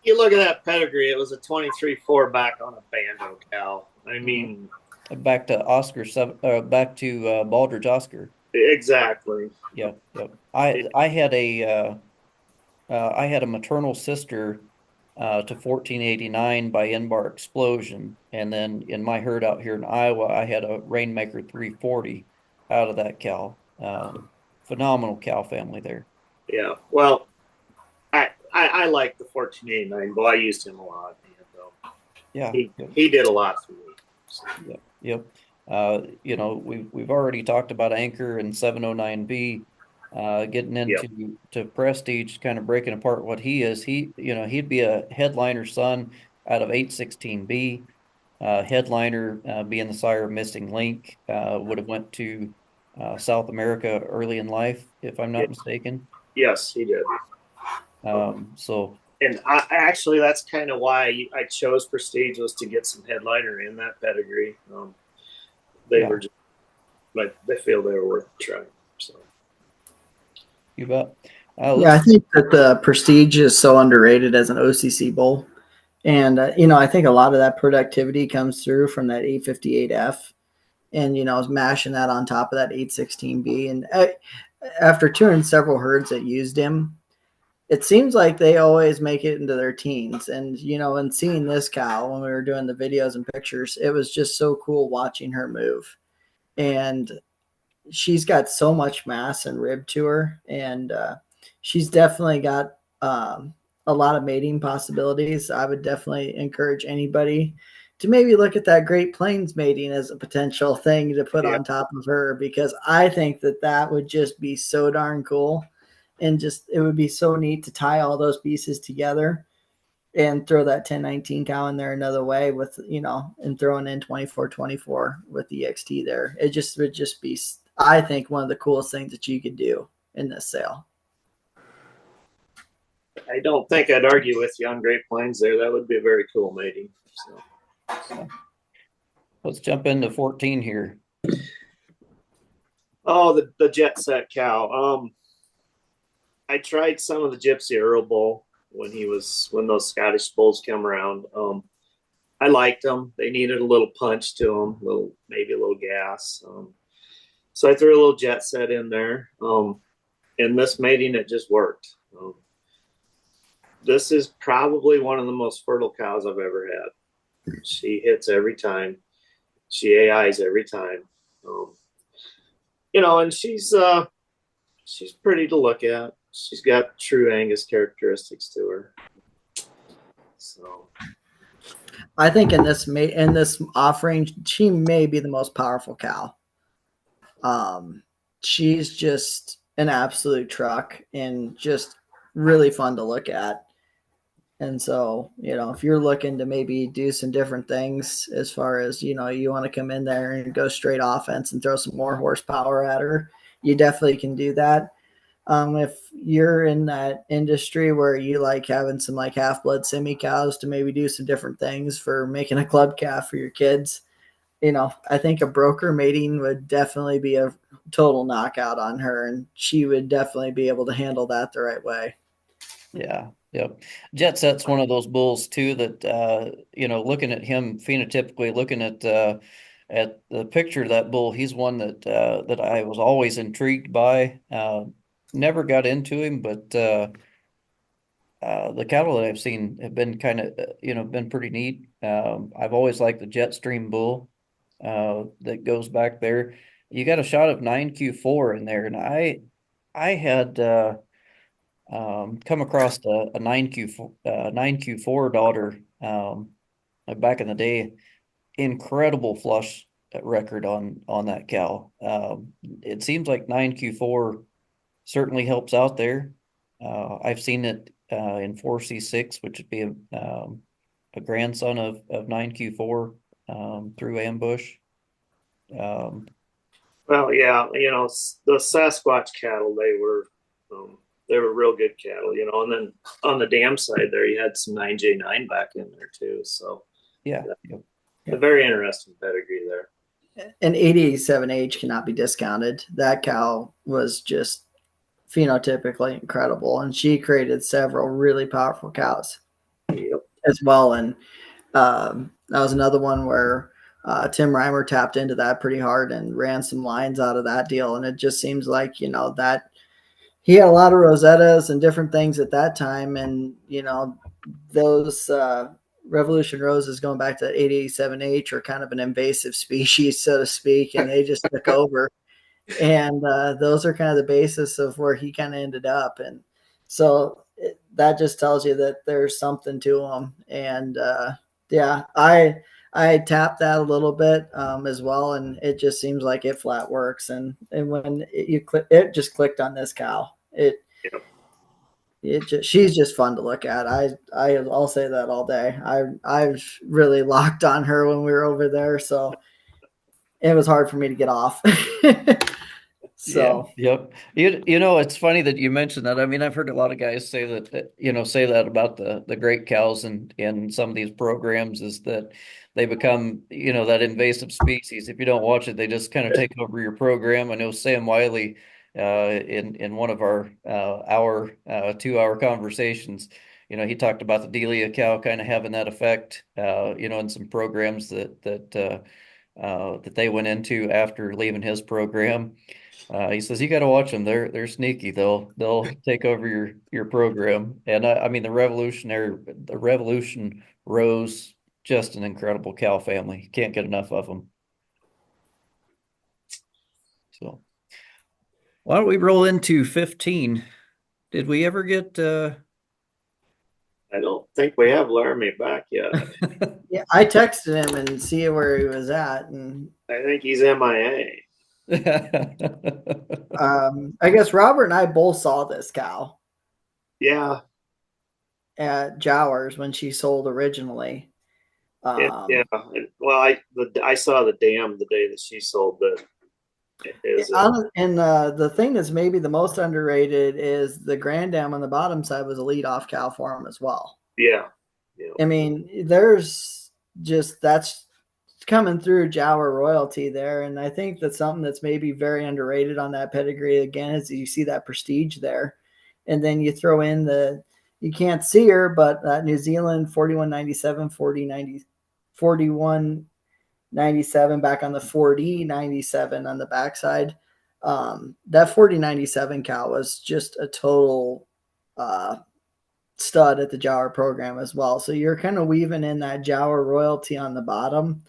you look at that pedigree. It was a 23-4 back on a Bando cow. I mean, back to back to Baldridge Oscar. exactly. Yep, yep. It, I had a maternal sister to 1489 by Inbar Explosion, and then in my herd out here in Iowa, I had a Rainmaker 340 out of that cow. Phenomenal cow family there. yeah. Well, I like the 1489, but I used him a lot. Yeah, He yep, he did a lot for me. So, yep, yep. We've already talked about Anchor and 709B. Getting yep, to Prestige, kind of breaking apart what he is. He'd be a headliner son out of 816B. Headliner, being the sire of Missing Link, would have went to South America early in life, if I'm yeah, not mistaken. yes, he did. So And actually, that's kind of why I chose Prestige, was to get some headliner in that pedigree. They yeah, were just, but they feel they were worth trying. So you bet. Yeah, I Let's think that the Prestige is so underrated as an OCC bull. And, I think a lot of that productivity comes through from that 858F and, mashing that on top of that 816B. And after touring several herds that used him, it seems like they always make it into their teens. And, and seeing this cow when we were doing the videos and pictures, it was just so cool watching her move. And she's got so much mass and rib to her. And she's definitely got a lot of mating possibilities. I would definitely encourage anybody to maybe look at that Great Plains mating as a potential thing to put yeah, on top of her, because I think that that would just be so darn cool. And just it would be so neat to tie all those pieces together and throw that 1019 cow in there another way with, and throwing in 2424 with the EXT there. It just would just be, I think, one of the coolest things that you could do in this sale. I don't think I'd argue with you on Great Plains there. That would be a very cool mating. So. yeah. Let's jump into 14 here. Oh, the jet set cow. I tried some of the Gypsy Earl bull when those Scottish bulls come around. I liked them. They needed a little punch to them, maybe a little gas. So I threw a little jet set in there. In this mating, it just worked. This is probably one of the most fertile cows I've ever had. She hits every time. She AIs every time. And she's pretty to look at. She's got true Angus characteristics to her. So I think in this offering, she may be the most powerful cow. She's just an absolute truck and just really fun to look at. And so, if you're looking to maybe do some different things as far as, you want to come in there and go straight offense and throw some more horsepower at her, you definitely can do that. If you're in that industry where you like having some like half blood semi cows to maybe do some different things for making a club calf for your kids, I think a broker mating would definitely be a total knockout on her, and she would definitely be able to handle that the right way. Yeah, yep. Jet Set's one of those bulls too that looking at him phenotypically, looking at the picture of that bull, he's one that I was always intrigued by. Never got into him, but the cattle that I've seen have been kind of been pretty neat. I've always liked the Jetstream bull that goes back there. you got a shot of 9Q4 in there, and I had come across a 9Q4 daughter back in the day. Incredible flush record on that cow. It seems like 9Q4 certainly helps out there. I've seen it in 4C6, which would be a grandson of 9Q4 through ambush. Well, yeah, the Sasquatch cattle, they were real good cattle, and then on the dam side there, you had some 9J9 back in there too. So Yeah. Yep. a very interesting pedigree there. An 87H cannot be discounted. That cow was just phenotypically incredible, and she created several really powerful cows Yep. as well. And that was another one where Tim Reimer tapped into that pretty hard and ran some lines out of that deal. And it just seems like, that he had a lot of Rosettas and different things at that time. And, those Revolution Roses going back to 887H are kind of an invasive species, so to speak, and they just took over. And those are kind of the basis of where he kind of ended up. And so that just tells you that there's something to him. And yeah, I tapped that a little bit as well, and it just seems like it flat works. And when you click, it just clicked on this cow. She's just fun to look at. I'll say that all day. I've really locked on her when we were over there, so it was hard for me to get off. So yeah, yep. It's funny that you mentioned that. I mean, I've heard a lot of guys say say that about the great cows and in some of these programs is that they become, that invasive species. If you don't watch it, they just kind of take over your program. I know Sam Wiley, in one of our 2 hour conversations, he talked about the Delia cow kind of having that effect, in some programs that they went into after leaving his program. He says you got to watch them. They're sneaky. They'll take over your program. And I mean the Revolution Rose, just an incredible cow family. Can't get enough of them. So why don't we roll into 15? Did we ever get I don't think we have Laramie back yet. yeah, I texted him and see where he was at, and I think he's MIA. I guess Robert and I both saw this cow Yeah. at Jowers when she sold originally. Yeah. Well, I saw the dam the day that she sold And the thing that's maybe the most underrated is the Grand Dam on the bottom side was a lead-off cow for him as well. Yeah. I mean, there's just that's coming through Jower royalty there, and I think that's something that's maybe very underrated on that pedigree. Again, is you see that prestige there, and then you throw in you can't see her, but New Zealand 4197, 4090, 4197 back on the 4097 on the backside. That 4097 cow was just a total stud at the Jower program as well. So you're kind of weaving in that Jower royalty on the bottom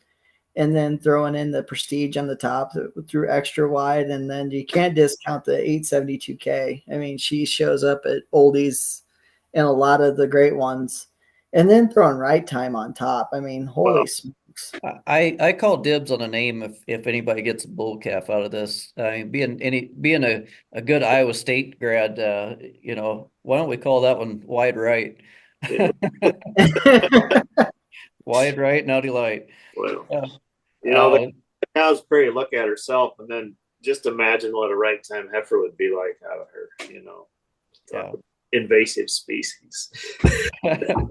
and then throwing in the prestige on the top through extra wide. And then you can't discount the 872K. I mean, she shows up at oldies and a lot of the great ones. And then throwing right time on top. I mean, holy smokes. I call dibs on a name if anybody gets a bull calf out of this. I mean, being a good Iowa State grad, why don't we call that one wide right? Wide right, naughty light. Well, Uh, the cow's pretty look at herself, and then just imagine what a right time heifer would be like out of her. yeah. Invasive species. One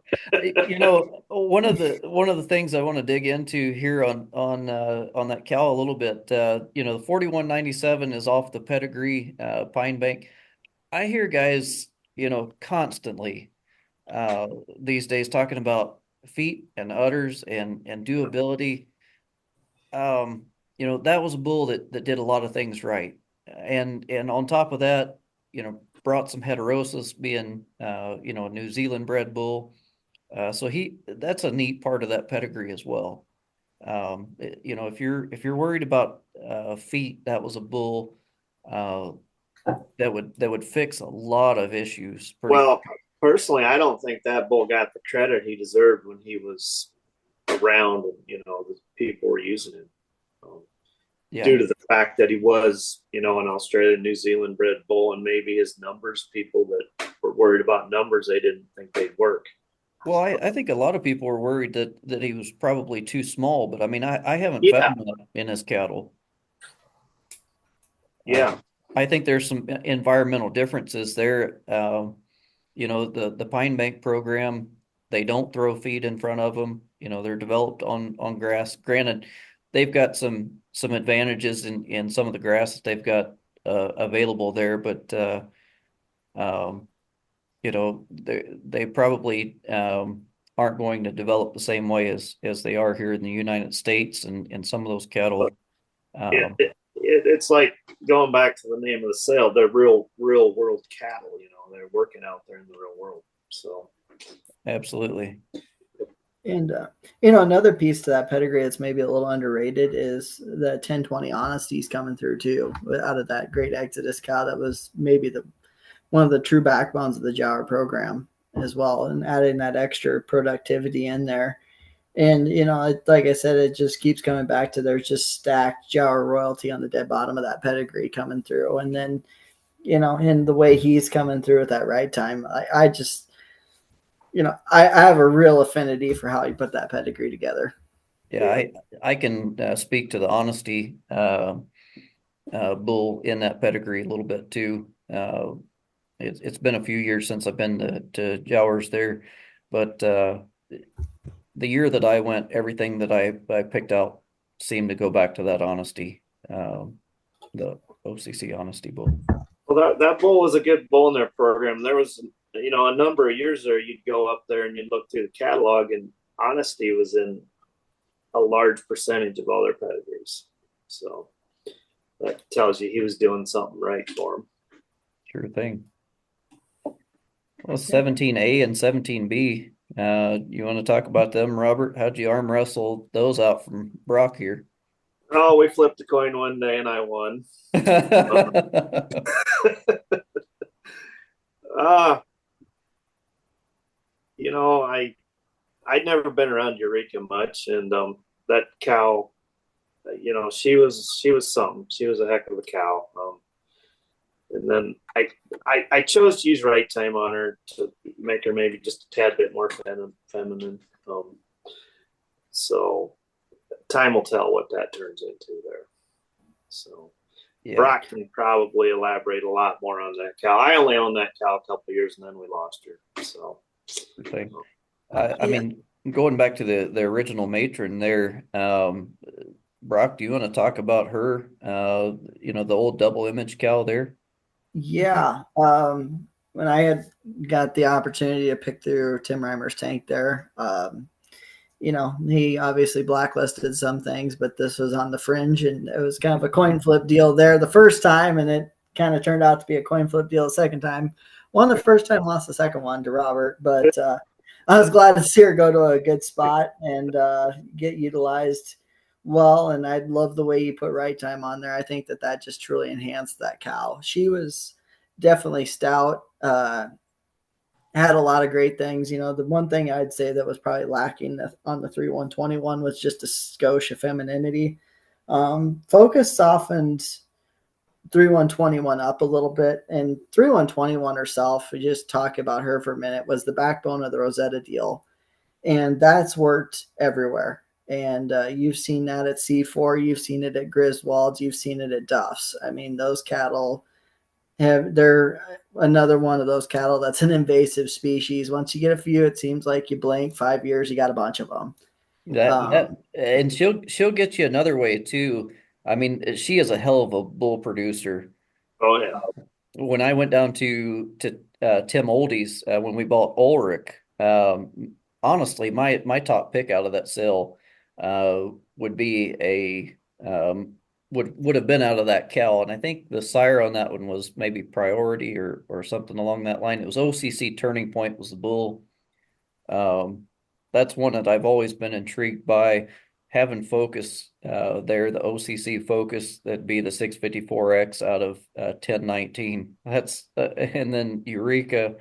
of the things I want to dig into here on that cow a little bit, the 4197 is off the pedigree Pine Bank. I hear guys, constantly these days talking about feet and udders and doability. That was a bull that did a lot of things right. And on top of that, brought some heterosis being a New Zealand bred bull. So that's a neat part of that pedigree as well. if you're worried about feet, that was a bull uh, that would fix a lot of issues pretty. Well, personally, I don't think that bull got the credit he deserved when he was around, and the people were using him. Um, Yeah. Due to the fact that he was, an Australian, New Zealand bred bull, and maybe his numbers, people that were worried about numbers, they didn't think they'd work. Well, I think a lot of people were worried that he was probably too small, but I mean, I haven't Yeah, found that in his cattle. Uh, yeah. I think there's some environmental differences there. The Pine Bank program, they don't throw feed in front of them. They're developed on grass. Granted, they've got some advantages in some of the grass that they've got available there, but um, they probably aren't going to develop the same way as they are here in the United States, and some of those But cattle. it, Um, it's like going back to the name of the sale. They're real world cattle. They're working out there in the real world. So Absolutely. And another piece to that pedigree that's maybe a little underrated is the 1020 honesties coming through too, out of that great Exodus cow. That was maybe the one of the true backbones of the Jower program as well, and adding that extra productivity in there. And like I said, it just keeps coming back to there's just stacked Jower royalty on the dead bottom of that pedigree coming through, and then and the way he's coming through at that right time, I just I have a real affinity for how you put that pedigree together. Yeah, I can speak to the honesty bull in that pedigree a little bit too. It's been a few years since I've been to Jowers there, but the year that I went, everything that I picked out seemed to go back to that honesty, the OCC honesty bull. Well, that bull was a good bull in their program. There was, a number of years there, you'd go up there and you'd look through the catalog, and honesty was in a large percentage of all their pedigrees. So that tells you he was doing something right for him. Sure thing. Well, 17A and 17B. You want to talk about them, Robert? How'd you arm wrestle those out from Brock here? Oh, we flipped a coin one day and I won. uh, I'd never been around Eureka much, and that cow, she was something. She was a heck of a cow. And then I chose to use right time on her to make her maybe just a tad bit more feminine. So time will tell what that turns into there. So Yeah, Brock can probably elaborate a lot more on that cow. I only owned that cow a couple of years and then we lost her. So sure thing. I mean, going back to the original matron there, Brock, do you want to talk about her? The old double image cow there. Yeah. When I had got the opportunity to pick through Tim Reimer's tank there, he obviously blacklisted some things, but this was on the fringe, and it was kind of a coin flip deal there the first time, and it kind of turned out to be a coin flip deal the second time. Won the first time, lost the second one to Robert, but I was glad to see her go to a good spot and get utilized well. And I love the way you put right time on there. I think that just truly enhanced that cow. She was definitely stout. Had a lot of great things. The one thing I'd say that was probably lacking on the 3-1-21 was just a skosh of femininity. Focus softened 3-1-21 up a little bit, and 3-1-21 herself, we just talk about her for a minute, was the backbone of the Rosetta deal. And that's worked everywhere. And you've seen that at C4, you've seen it at Griswold's, you've seen it at Duff's. I mean, those cattle they're another one of those cattle that's an invasive species. Once you get a few, it seems like you blink 5 years, you got a bunch of them. And she'll get you another way too. I mean, she is a hell of a bull producer. oh yeah. When I went down to Tim Oldie's when we bought Ulrich, honestly, my top pick out of that sale would be would have been out of that cow, and I think the sire on that one was maybe Priority or something along that line. It was OCC Turning Point was the bull. That's one that I've always been intrigued by. having focus there, the OCC focus, that'd be the 654X out of 1019. That's and then Eureka,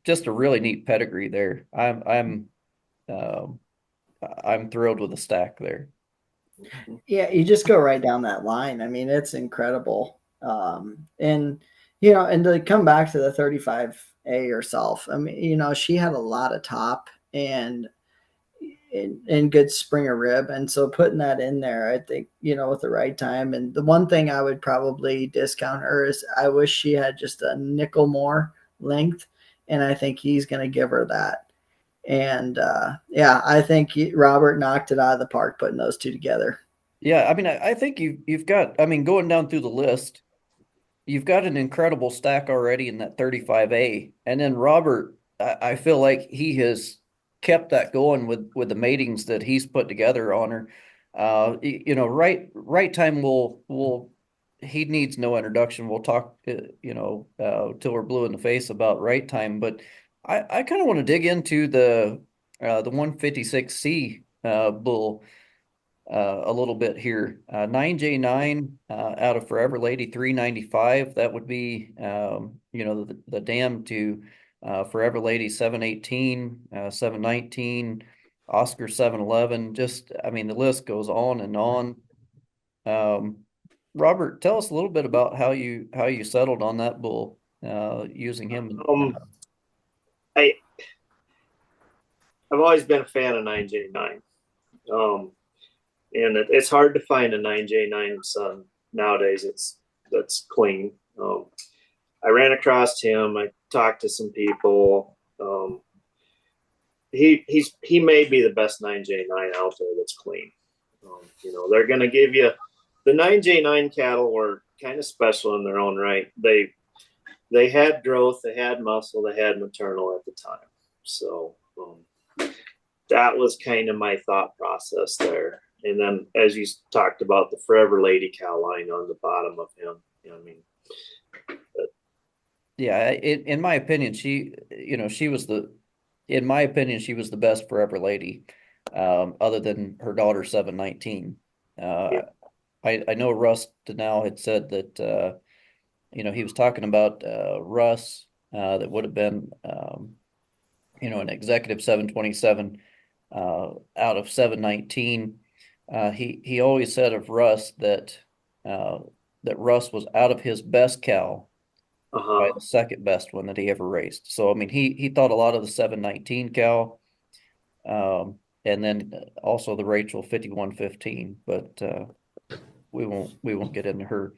just a really neat pedigree there. Um, I'm thrilled with the stack there. Yeah, you just go right down that line. I mean, it's incredible. And and to come back to the 35A herself, I mean, she had a lot of top and good Springer rib, and so putting that in there, I think with the right time. And the one thing I would probably discount her is I wish she had just a nickel more length, and I think he's going to give her that. And yeah, I think Robert knocked it out of the park putting those two together. Yeah, I mean, I think you've got, I mean, going down through the list, you've got an incredible stack already in that 35A. And then Robert, I feel like he has kept that going with the matings that he's put together on her. Right time will he needs no introduction. We'll talk, till we're blue in the face about right time. But I kind of want to dig into the 156C bull a little bit here. 9J9 out of Forever Lady 395. That would be the dam to Forever Lady 718, 719, Oscar 711. Just I mean the list goes on and on. Um, Robert, tell us a little bit about how you settled on that bull using him. I I've always been a fan of 9J9. And it's hard to find a 9J9 son nowadays. That's clean. I ran across him. I talked to some people. He may be the best 9J9 out there that's clean. They're going to give you the 9J9 cattle were kind of special in their own right. They had growth, they had muscle, they had maternal at the time. So that was kind of my thought process there. And then, as you talked about the Forever Lady cow line on the bottom of him, I mean, Yeah, in my opinion, in my opinion, she was the best Forever Lady, other than her daughter 719. yeah. I know Russ Denal had said that he was talking about Russ that would have been an executive 727 out of 719. He always said of Russ that Russ was out of his best cow by Uh-huh. the second best one that he ever raced. So I mean he thought a lot of the 719 cow, and then also the Rachel 5115, but we won't get into her.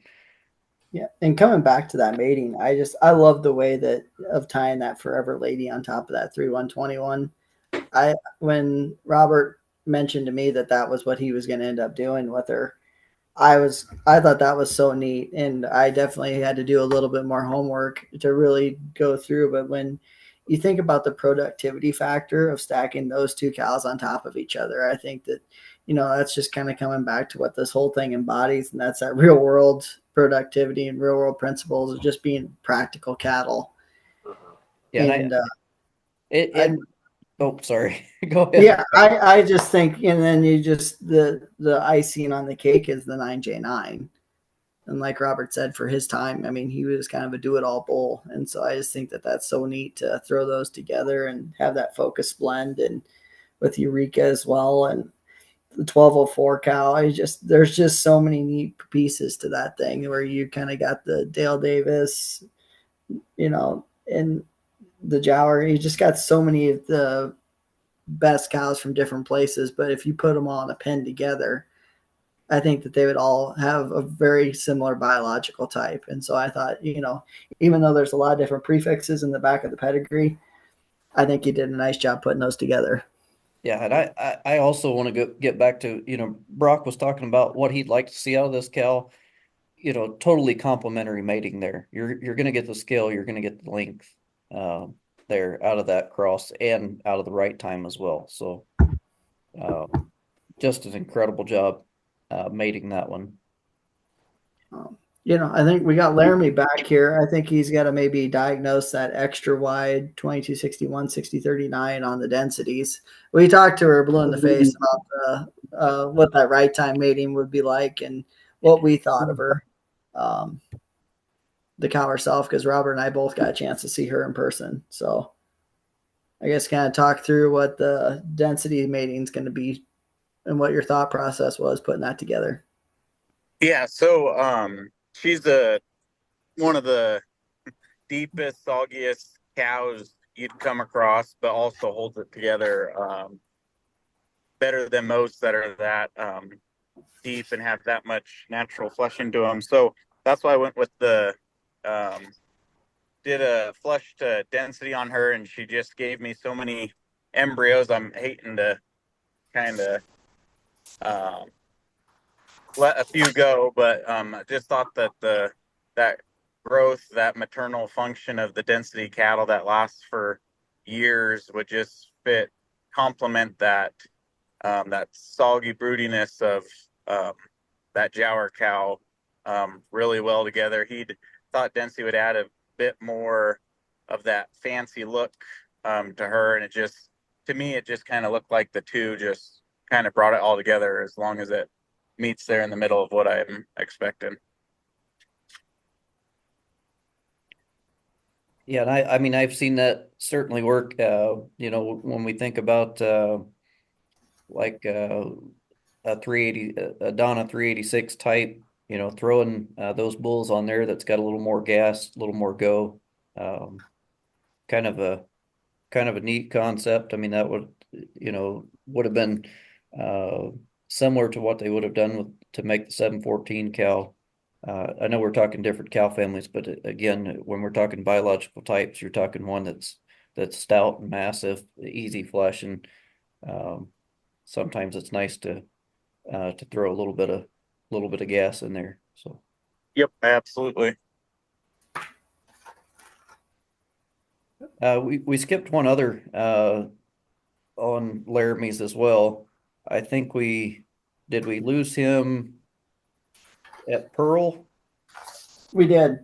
Yeah, and coming back to that mating, I love the way that of tying that Forever Lady on top of that 3121. I When Robert mentioned to me that that was what he was going to end up doing with her, I thought that was so neat, and I definitely had to do a little bit more homework to really go through. But when you think about the productivity factor of stacking those two cows on top of each other, I think that that's just kind of coming back to what this whole thing embodies, and that's that real world productivity and real world principles of just being practical cattle. Uh-huh. Yeah, and And it I it oh sorry. Go ahead. Yeah, I just think, and then you just the icing on the cake is the 9J9. And like Robert said, for his time, I mean, he was kind of a do it all bull. And so I just think that that's so neat to throw those together and have that focus blend and with Eureka as well. And the 1204 cow, there's just so many neat pieces to that thing where you kind of got the Dale Davis, and the Jower. You just got so many of the best cows from different places. But if you put them all in a pen together, I think that they would all have a very similar biological type. And so I thought, even though there's a lot of different prefixes in the back of the pedigree, I think you did a nice job putting those together. Yeah, and I also want to get back to, Brock was talking about what he'd like to see out of this cow. Totally complementary mating there. You're going to get the scale, you're going to get the length there out of that cross and out of the right time as well. So just an incredible job mating that one. I think we got Laramie back here. I think he's got to maybe diagnose that extra wide 2261, 6039 on the densities. We talked to her blue in the face about what that right time mating would be like and what we thought of her, um, the cow herself, because Robert and I both got a chance to see her in person. So I guess kind of talk through what the density mating is going to be and what your thought process was putting that together. Yeah, so she's one of the deepest, soggiest cows you'd come across, but also holds it together better than most that are that deep and have that much natural flesh into them. So that's why I went with the um, did a flush to density on her, and she just gave me so many embryos. I'm hating to kind of um, let a few go, but I just thought that that growth, that maternal function of the density cattle that lasts for years would just complement that soggy broodiness of um, that Jower cow really well together. He'd thought density would add a bit more of that fancy look to her, and to me it just kind of looked like the two just kind of brought it all together as long as it meets there in the middle of what I'm expecting. Yeah, and I mean I've seen that certainly work. When we think about like a 380, a Donna 386 type, throwing those bulls on there that's got a little more gas, a little more go. Um, kind of a kind of a neat concept. I mean, that would have been uh, similar to what they would have done to make the 714 cow. I know we're talking different cow families, but again, when we're talking biological types, you're talking one that's stout and massive, easy flesh, and um, sometimes it's nice to throw a little bit of gas in there. So Yep, absolutely. we skipped one other on Laramie's as well. I think we lose him at Pearl? We did.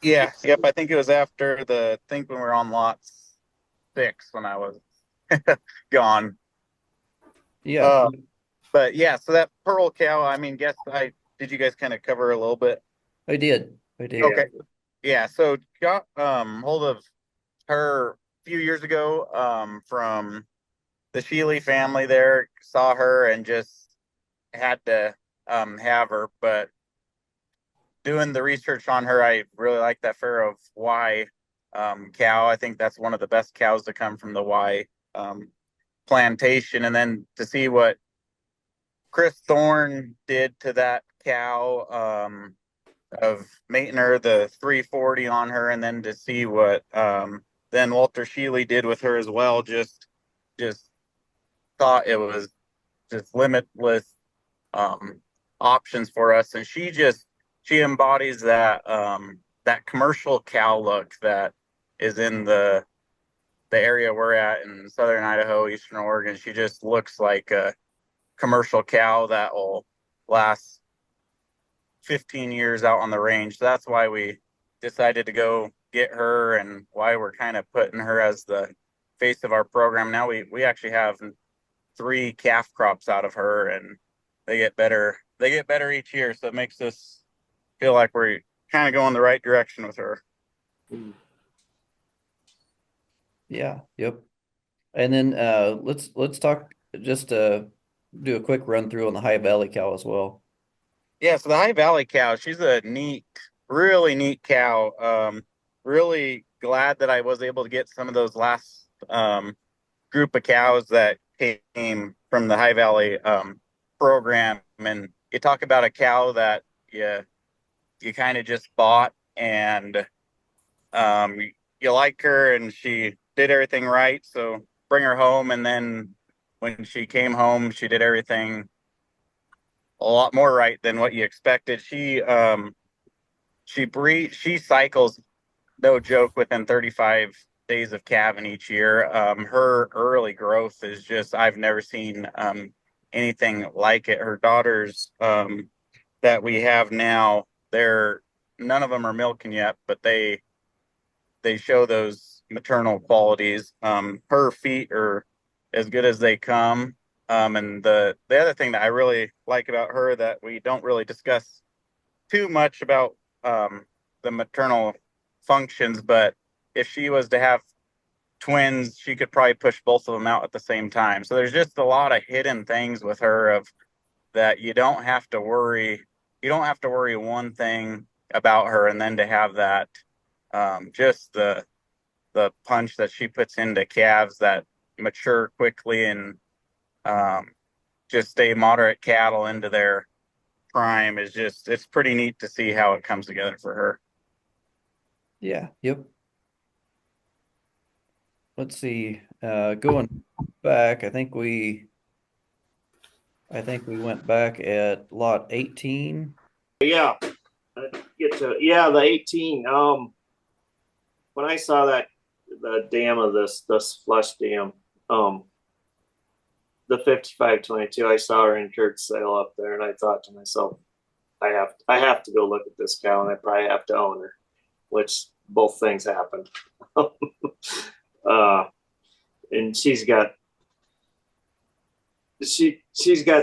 Yeah, yep. I think it was after think when we were on lot 6 when I was gone. Yeah, Uh, but yeah, so that Pearl cow, I mean, guess I did you guys kind of cover a little bit? I did. I did. Okay. Yeah, so got hold of her a few years ago from the Sheely family there, saw her and just had to have her, but doing the research on her, I really like that Pharaoh Y cow. I think that's one of the best cows to come from the Y plantation. And then to see what Chris Thorne did to that cow of mating her the 340 on her, and then to see what then Walter Sheely did with her as well, just thought it was just limitless um, options for us. And she embodies that commercial cow look that is in the area we're at in southern Idaho, eastern Oregon. She just looks like a commercial cow that will last 15 years out on the range. So that's why we decided to go get her and why we're kind of putting her as the face of our program. Now we actually have 3 calf crops out of her, and they get better. They get better each year, so it makes us feel like we're kind of going the right direction with her. Yeah. Yep. And then let's talk just do a quick run through on the High Valley cow as well. Yeah, so the High Valley cow, she's a really neat cow. Really glad that I was able to get some of those last group of cows that came from the High Valley program. And you talk about a cow that you kind of just bought, and um, you like her and she did everything right. So bring her home. And then when she came home, she did everything a lot more right than what you expected. She cycles, no joke, within 35 days of calving each year. Her early growth is just, I've never seen anything like it. Her daughters that we have now, none of them are milking yet, but they show those maternal qualities. Her feet are as good as they come. And the other thing that I really like about her that we don't really discuss too much about the maternal functions, but if she was to have twins, she could probably push both of them out at the same time. So there's just a lot of hidden things with her of that you don't have to worry. You don't have to worry one thing about her, and then to have that just the punch that she puts into calves that mature quickly and um, just stay moderate cattle into their prime is just it's pretty neat to see how it comes together for her. Yeah. Yep. Let's see. Going back, I think we went back at lot 18. Yeah, get to the 18. When I saw that the dam of this flush dam, the 5522, I saw her in Kurt's sale up there, and I thought to myself, I have to go look at this cow, and I probably have to own her, which both things happened. And she's got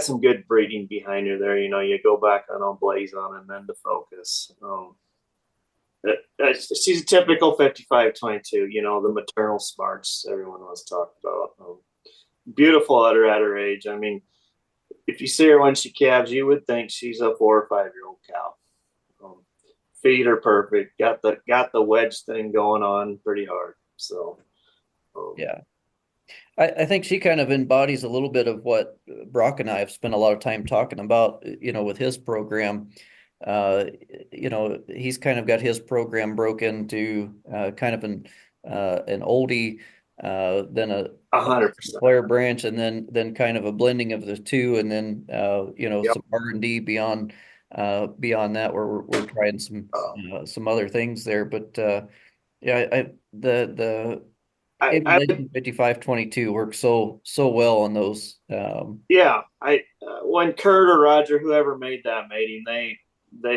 some good breeding behind her there. You go back on Blaze on and then to Focus. She's a typical 5522, the maternal smarts everyone was talking about. Beautiful at her age. I mean, if you see her when she calves, you would think she's a 4 or 5-year-old cow. Feet are perfect. Got the wedge thing going on pretty hard. So Yeah. I think she kind of embodies a little bit of what Brock and I have spent a lot of time talking about, with his program. He's kind of got his program broken to kind of an oldie, then a 100%. Claire branch, and then kind of a blending of the two, and then Yep. some R&D beyond that, where we're trying some other things there. But yeah, the I Emulation 5522 works so well on those. Yeah, when Kurt or Roger, whoever made that mating, they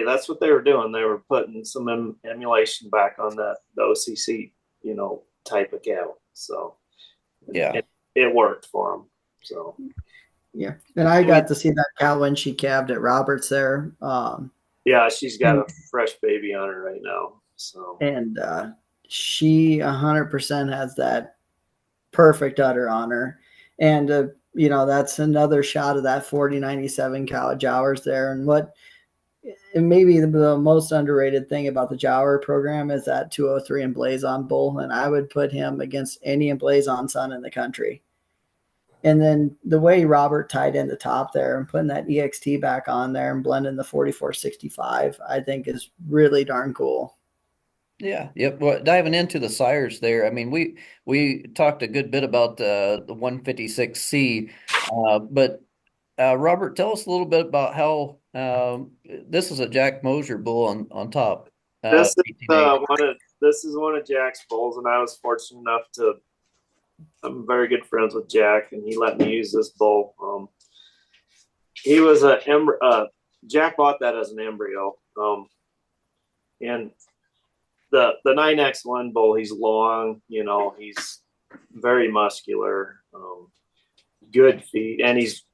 that's what they were doing. They were putting some emulation back on the OCC, type of cattle. So Yeah. it worked for them. So Yeah, and I got to see that cow when she calved at Roberts there. Yeah, she's got a fresh baby on her right now. So And she 100% has that perfect udder on her. And that's another shot of that 4097 cow Jowers there. And maybe the most underrated thing about the Jower program is that 203 and Blazon bull, and I would put him against any Blazon son in the country. And then the way Robert tied in the top there and putting that EXT back on there and blending the 4465, I think is really darn cool. Yeah. Yep. Well, diving into the sires there, I mean, we talked a good bit about the 156C, but Robert, tell us a little bit about how this is a Jack Mosier bull on top. this is 18A. one of Jack's bulls, and I was fortunate enough to. I'm very good friends with Jack, and he let me use this bull. He was Jack bought that as an embryo, and the 9X1 bull. He's long, he's very muscular, good feet, and he's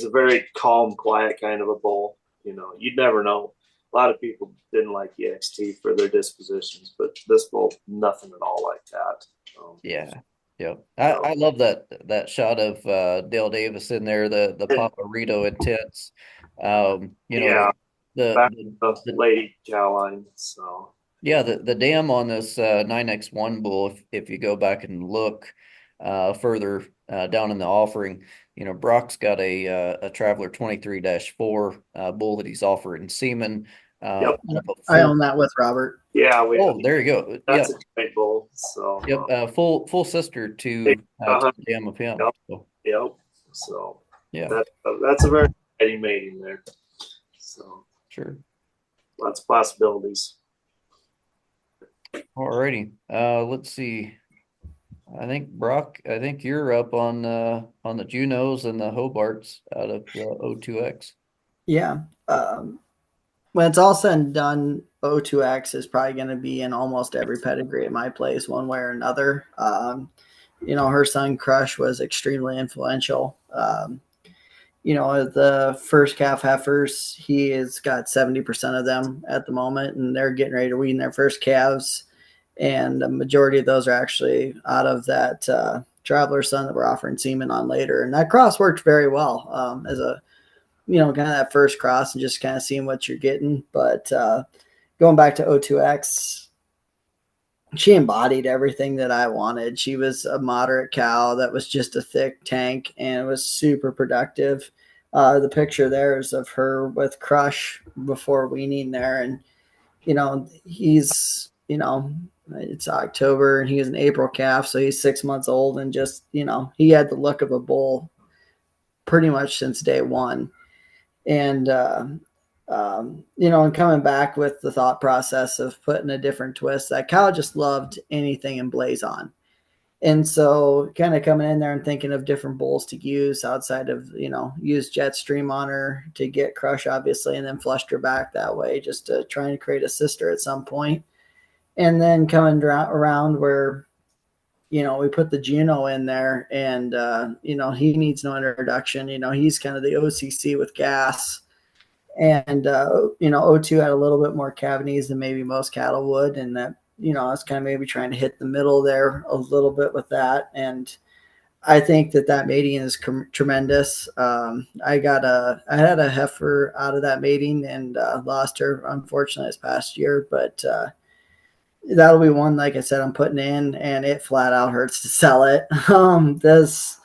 a very calm, quiet kind of a bull. You'd never know. A lot of people didn't like EXT for their dispositions, but this bull, nothing at all like that. Yeah. Yep. I love that shot of Dale Davis in there, the Paparito intense. Yeah, the lady cow line. So yeah, the dam on this 9X1 bull, if you go back and look further down in the offering, Brock's got a Traveler 23-4 bull that he's offering semen. Yep. I own that with Robert. Yeah, there you go. That's Yep. a great bull. So Yep. Full sister to the dam of him. Yep. So, Yep. So yeah, that's a very exciting mating there. So sure. lots of possibilities. Alrighty. Let's see. I think Brock, you're up on the Junos and the Hobarts out of the O2X. Yeah. when it's all said and done, O2X is probably going to be in almost every pedigree at my place, one way or another. Her son Crush was extremely influential. The first calf heifers, he has got 70% of them at the moment, and they're getting ready to wean their first calves. And the majority of those are actually out of that Traveler son that we're offering semen on later. And that cross worked very well as a, kind of that first cross and just kind of seeing what you're getting. But going back to O2X, she embodied everything that I wanted. She was a moderate cow that was just a thick tank and it was super productive. The picture there is of her with Crush before weaning there. And, it's October and he was an April calf. So he's 6 months old and just, he had the look of a bull pretty much since day one. And and coming back with the thought process of putting a different twist, that cow just loved anything in blaze on. And so kind of coming in there and thinking of different bulls to use outside of, use Jetstream on her to get Crush, obviously, and then flushed her back that way, just to try and create a sister at some point. And then coming around where, we put the Juno in there and, he needs no introduction. He's kind of the OCC with gas. And, O2 had a little bit more cavities than maybe most cattle would. And that, I was kind of maybe trying to hit the middle there a little bit with that. And I think that mating is tremendous. I had a heifer out of that mating and lost her, unfortunately, this past year. But that'll be one, like I said, I'm putting in, and it flat out hurts to sell it. It's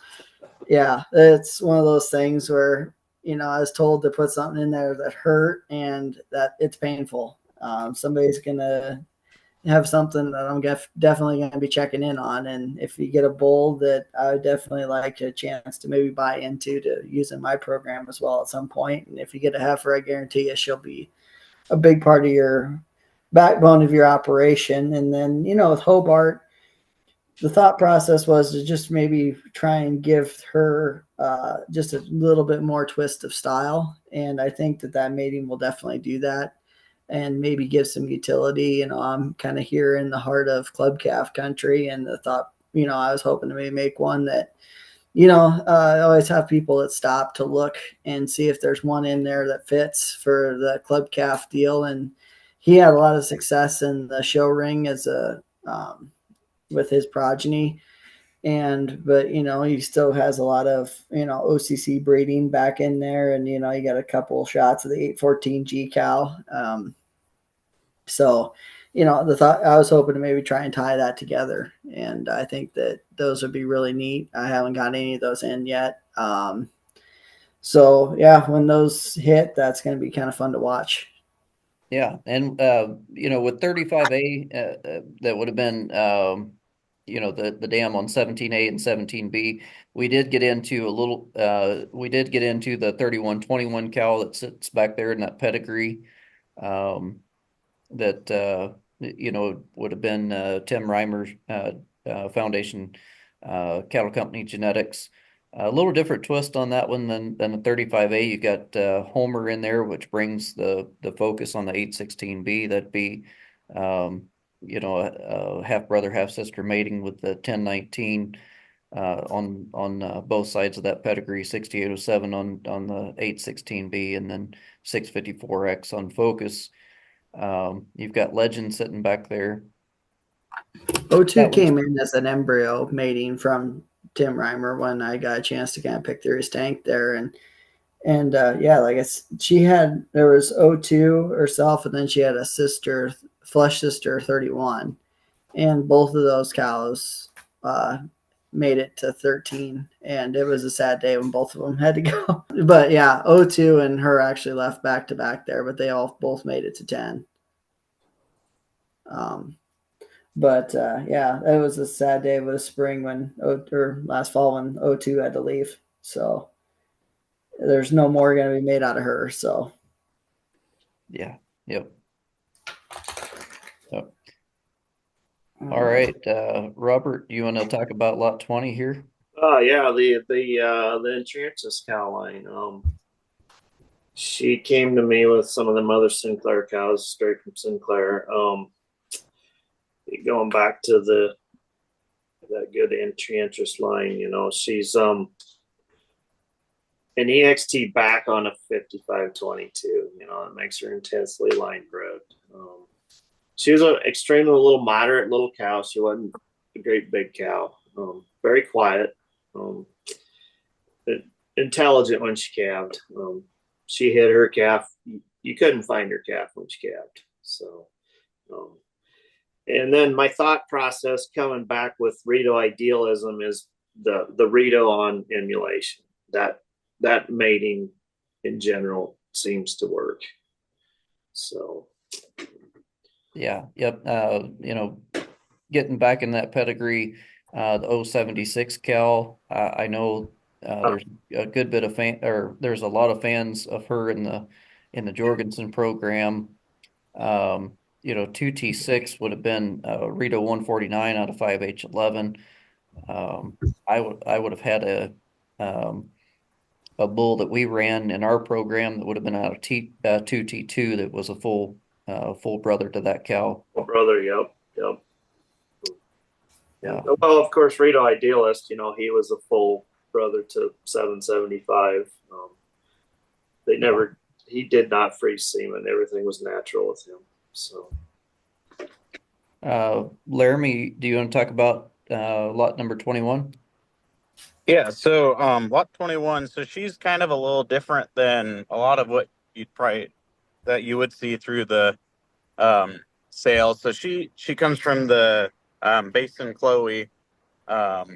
one of those things where, I was told to put something in there that hurt and that it's painful. Somebody's going to have something that I'm definitely going to be checking in on. And if you get a bull that I would definitely like a chance to maybe buy into to use in my program as well at some point. And if you get a heifer, I guarantee you she'll be a big part of your backbone of your operation. And then, with Hobart, the thought process was to just maybe try and give her just a little bit more twist of style. And I think that mating will definitely do that and maybe give some utility. I'm kind of here in the heart of club calf country, and the thought, I was hoping to maybe make one that, I always have people that stop to look and see if there's one in there that fits for the club calf deal. And he had a lot of success in the show ring as a, with his progeny. But he still has a lot of, OCC breeding back in there. And, you got a couple shots of the 814 G cow. So, the thought, I was hoping to maybe try and tie that together. And I think that those would be really neat. I haven't got any of those in yet. So yeah, when those hit, that's going to be kind of fun to watch. Yeah. And, with 35A, that would have been, the dam on 17A and 17B. We did get into the 3121 cow that sits back there in that pedigree. That would have been Tim Reimer's Foundation Cattle Company Genetics. A little different twist on that one than the 35A. You got Homer in there, which brings the focus on the 816B. That'd be a half brother, half sister mating with the 1019 on both sides of that pedigree, 6807 on the 816B, and then 654X on focus. You've got Legend sitting back there. O2 came in as an embryo mating from Tim Reimer when I got a chance to kind of pick through his tank there. And there was O2 herself, and then she had a sister, flesh sister 31. And both of those cows made it to 13. And it was a sad day when both of them had to go. But yeah, O2 and her actually left back to back there, but they both made it to 10. It was a sad day with the spring or last fall when O2 had to leave. So there's no more going to be made out of her. So yeah, yep. Yep. All right, Robert, you want to talk about lot 20 here? Oh yeah, the Enchantress cow line. She came to me with some of the mother Sinclair cows straight from Sinclair. Going back to that good entry interest line, she's an EXT back on a 5522. It makes her intensely line bred. She was an extremely moderate little cow. She wasn't a great big cow. Very quiet. Intelligent when she calved. She hit her calf. You couldn't find her calf when she calved. So, and then my thought process coming back with Rito idealism is the Rito on emulation. That mating in general seems to work. So, yeah, yep. Getting back in that pedigree, the 076 Cal, I know there's a good bit of there's a lot of fans of her in the Jorgensen program. 2T6 would have been Rito 149 out of 5H11. I would have had a bull that we ran in our program that would have been out of 2T2 that was a full brother to that cow. Brother, yep. Yeah. Well, of course, Rito Idealist, he was a full brother to 775. He did not freeze semen. Everything was natural with him. So, Laramie, do you want to talk about lot number 21? Yeah, so lot 21, so she's kind of a little different than a lot of what that you would see through the sale. So she comes from the Basin Chloe cow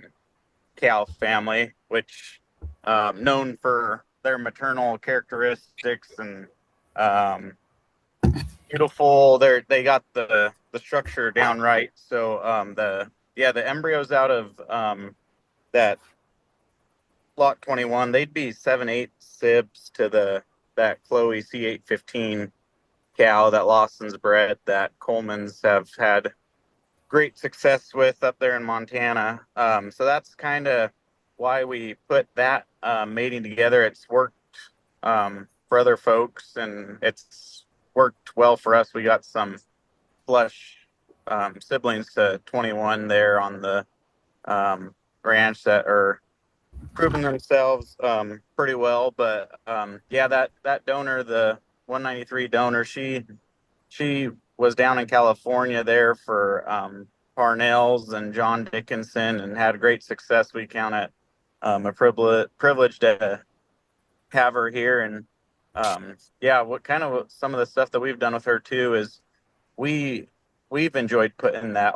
family, which known for their maternal characteristics and beautiful. They got the structure down right. So the embryos out of that lot 21, they'd be 7/8 sibs to that Chloe C815 cow that Lawson's bred, that Coleman's have had great success with up there in Montana. So that's kind of why we put that mating together. It's worked for other folks, and it's worked well for us. We got some flush siblings to 21 there on the ranch that are proving themselves pretty well. But that donor, the 193 donor, she was down in California there for Parnell's and John Dickinson and had great success. We count it a privilege to have her here. And what kind of some of the stuff that we've done with her too is we've enjoyed putting that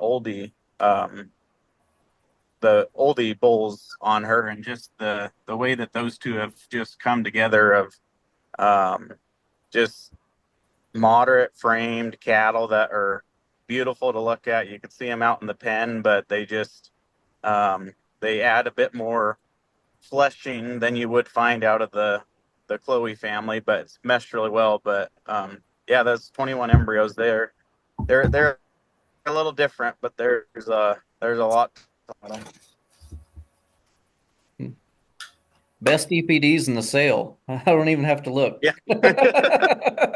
the oldie bulls on her, and just the way that those two have just come together of just moderate framed cattle that are beautiful to look at. You can see them out in the pen, but they just they add a bit more fleshing than you would find out of the Chloe family, but it's meshed really well. But those 21 embryos they're a little different, but there's a lot on them. Best EPDs in the sale. I don't even have to look. Yeah.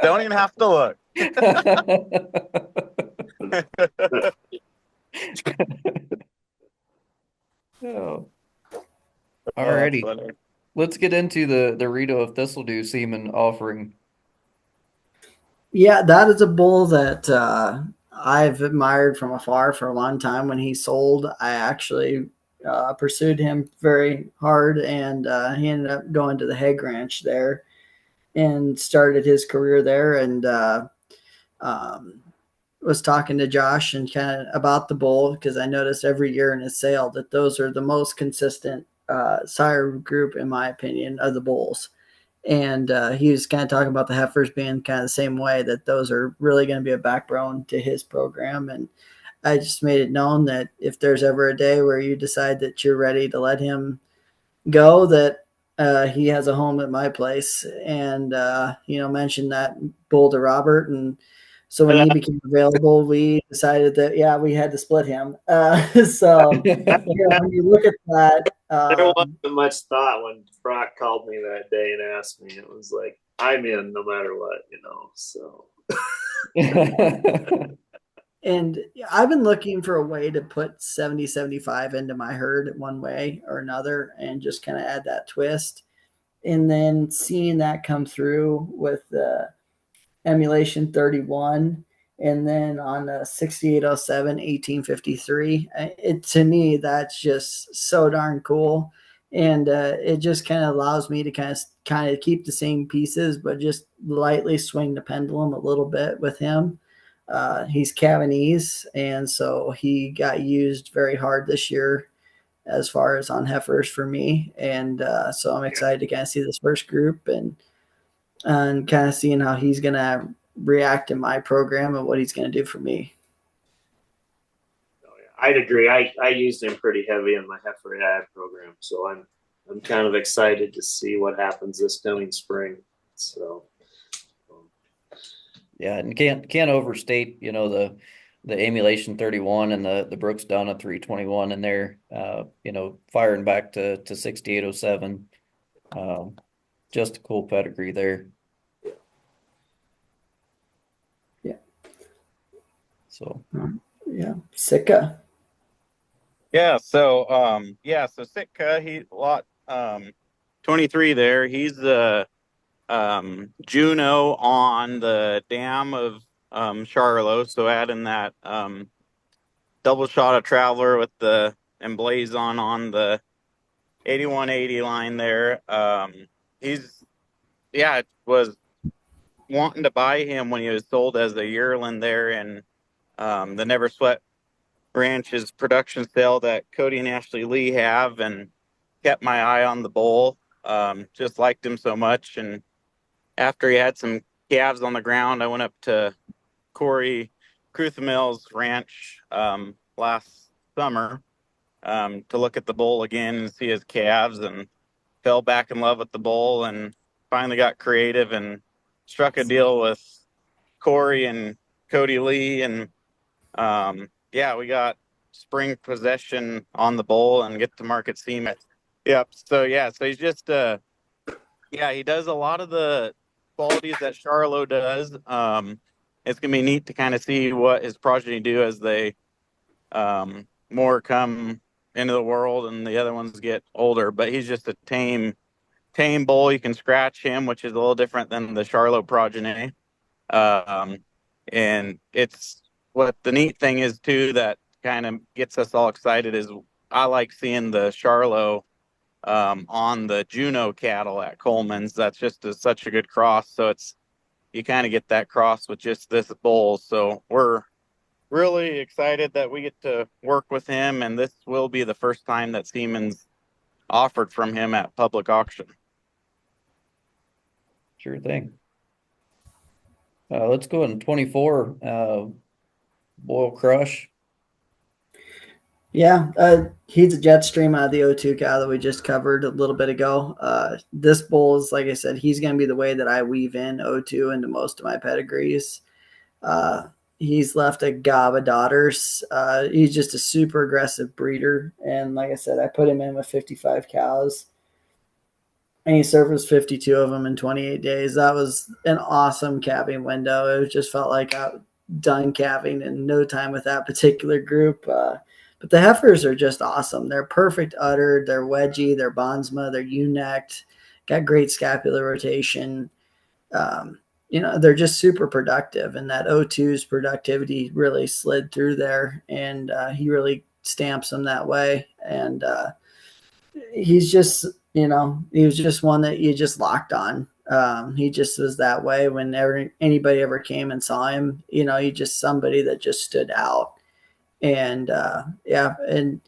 Don't even have to look. Oh. Alrighty. Let's get into the Rito of Thistledew semen offering. Yeah, that is a bull that I've admired from afar for a long time. When he sold, I actually pursued him very hard, and he ended up going to the Hague Ranch there and started his career there, and was talking to Josh and kind of about the bull, because I noticed every year in his sale that those are the most consistent sire group, in my opinion, of the bulls. And he was kind of talking about the heifers being kind of the same way, that those are really going to be a backbone to his program. And I just made it known that if there's ever a day where you decide that you're ready to let him go, that he has a home at my place. And mentioned that bull to Robert, and so when he became available, we decided that we had to split him. So when you look at that, there wasn't much thought when Brock called me that day and asked me. It was like, I'm in no matter what, so. And I've been looking for a way to put 70, 75 into my herd one way or another and just kind of add that twist. And then seeing that come through with the emulation 31 and then on the 6807 1853, it to me that's just so darn cool. And it just kind of allows me to kind of keep the same pieces but just lightly swing the pendulum a little bit with him. He's Cavanese, and so he got used very hard this year as far as on heifers for me. And so I'm excited to kind of see this first group and kind of seeing how he's going to react in my program and what he's going to do for me. I'd agree. I used him pretty heavy in my heifer ad program, so I'm kind of excited to see what happens this coming spring. So Yeah, and can't overstate, the emulation 31 and the Brooks Donna 321 in there, firing back to 6807. Just a cool pedigree there. Yeah. So yeah, Sitka. So Sitka, he lot 23 there. He's the Juno on the dam of Charlo, so adding that double shot of Traveler with the emblazon on the 8180 line there. Was wanting to buy him when he was sold as a yearling there in the Never Sweat Ranch's production sale that Cody and Ashley Lee have, and kept my eye on the bull. Just liked him so much, and after he had some calves on the ground, I went up to Corey Kruthamill's ranch last summer to look at the bull again and see his calves, and fell back in love with the bull, and finally got creative and struck a deal with Corey and Cody Lee, and we got spring possession on the bull and get to market semen. Yep. So he's just he does a lot of the qualities that Charlo does. It's gonna be neat to kind of see what his progeny do as they more come into the world and the other ones get older. But he's just a tame bull. You can scratch him, which is a little different than the Charlo progeny. And it's what the neat thing is too that kind of gets us all excited is I like seeing the Charlo on the Juno cattle at Coleman's. That's just such a good cross. So you kind of get that cross with just this bull. So we're really excited that we get to work with him, and this will be the first time that semen's offered from him at public auction. sure thing. Let's go in 24. Boyle Crush. Yeah, he's a jet stream out of the O2 cow that we just covered a little bit ago. This bull is, like I said, he's going to be the way that I weave in O2 into most of my pedigrees. He's left a gob of daughters. He's just a super aggressive breeder. And like I said, I put him in with 55 cows. And he surfaced 52 of them in 28 days. That was an awesome calving window. It just felt like I done calving in no time with that particular group. But the heifers are just awesome. They're perfect uddered. They're wedgy. They're bondsma. They're ewe-necked. Got great scapular rotation. They're just super productive. And that O2's productivity really slid through there. And he really stamps them that way. And he's just, he was just one that you just locked on. He just was that way whenever anybody ever came and saw him. He just somebody that just stood out. And and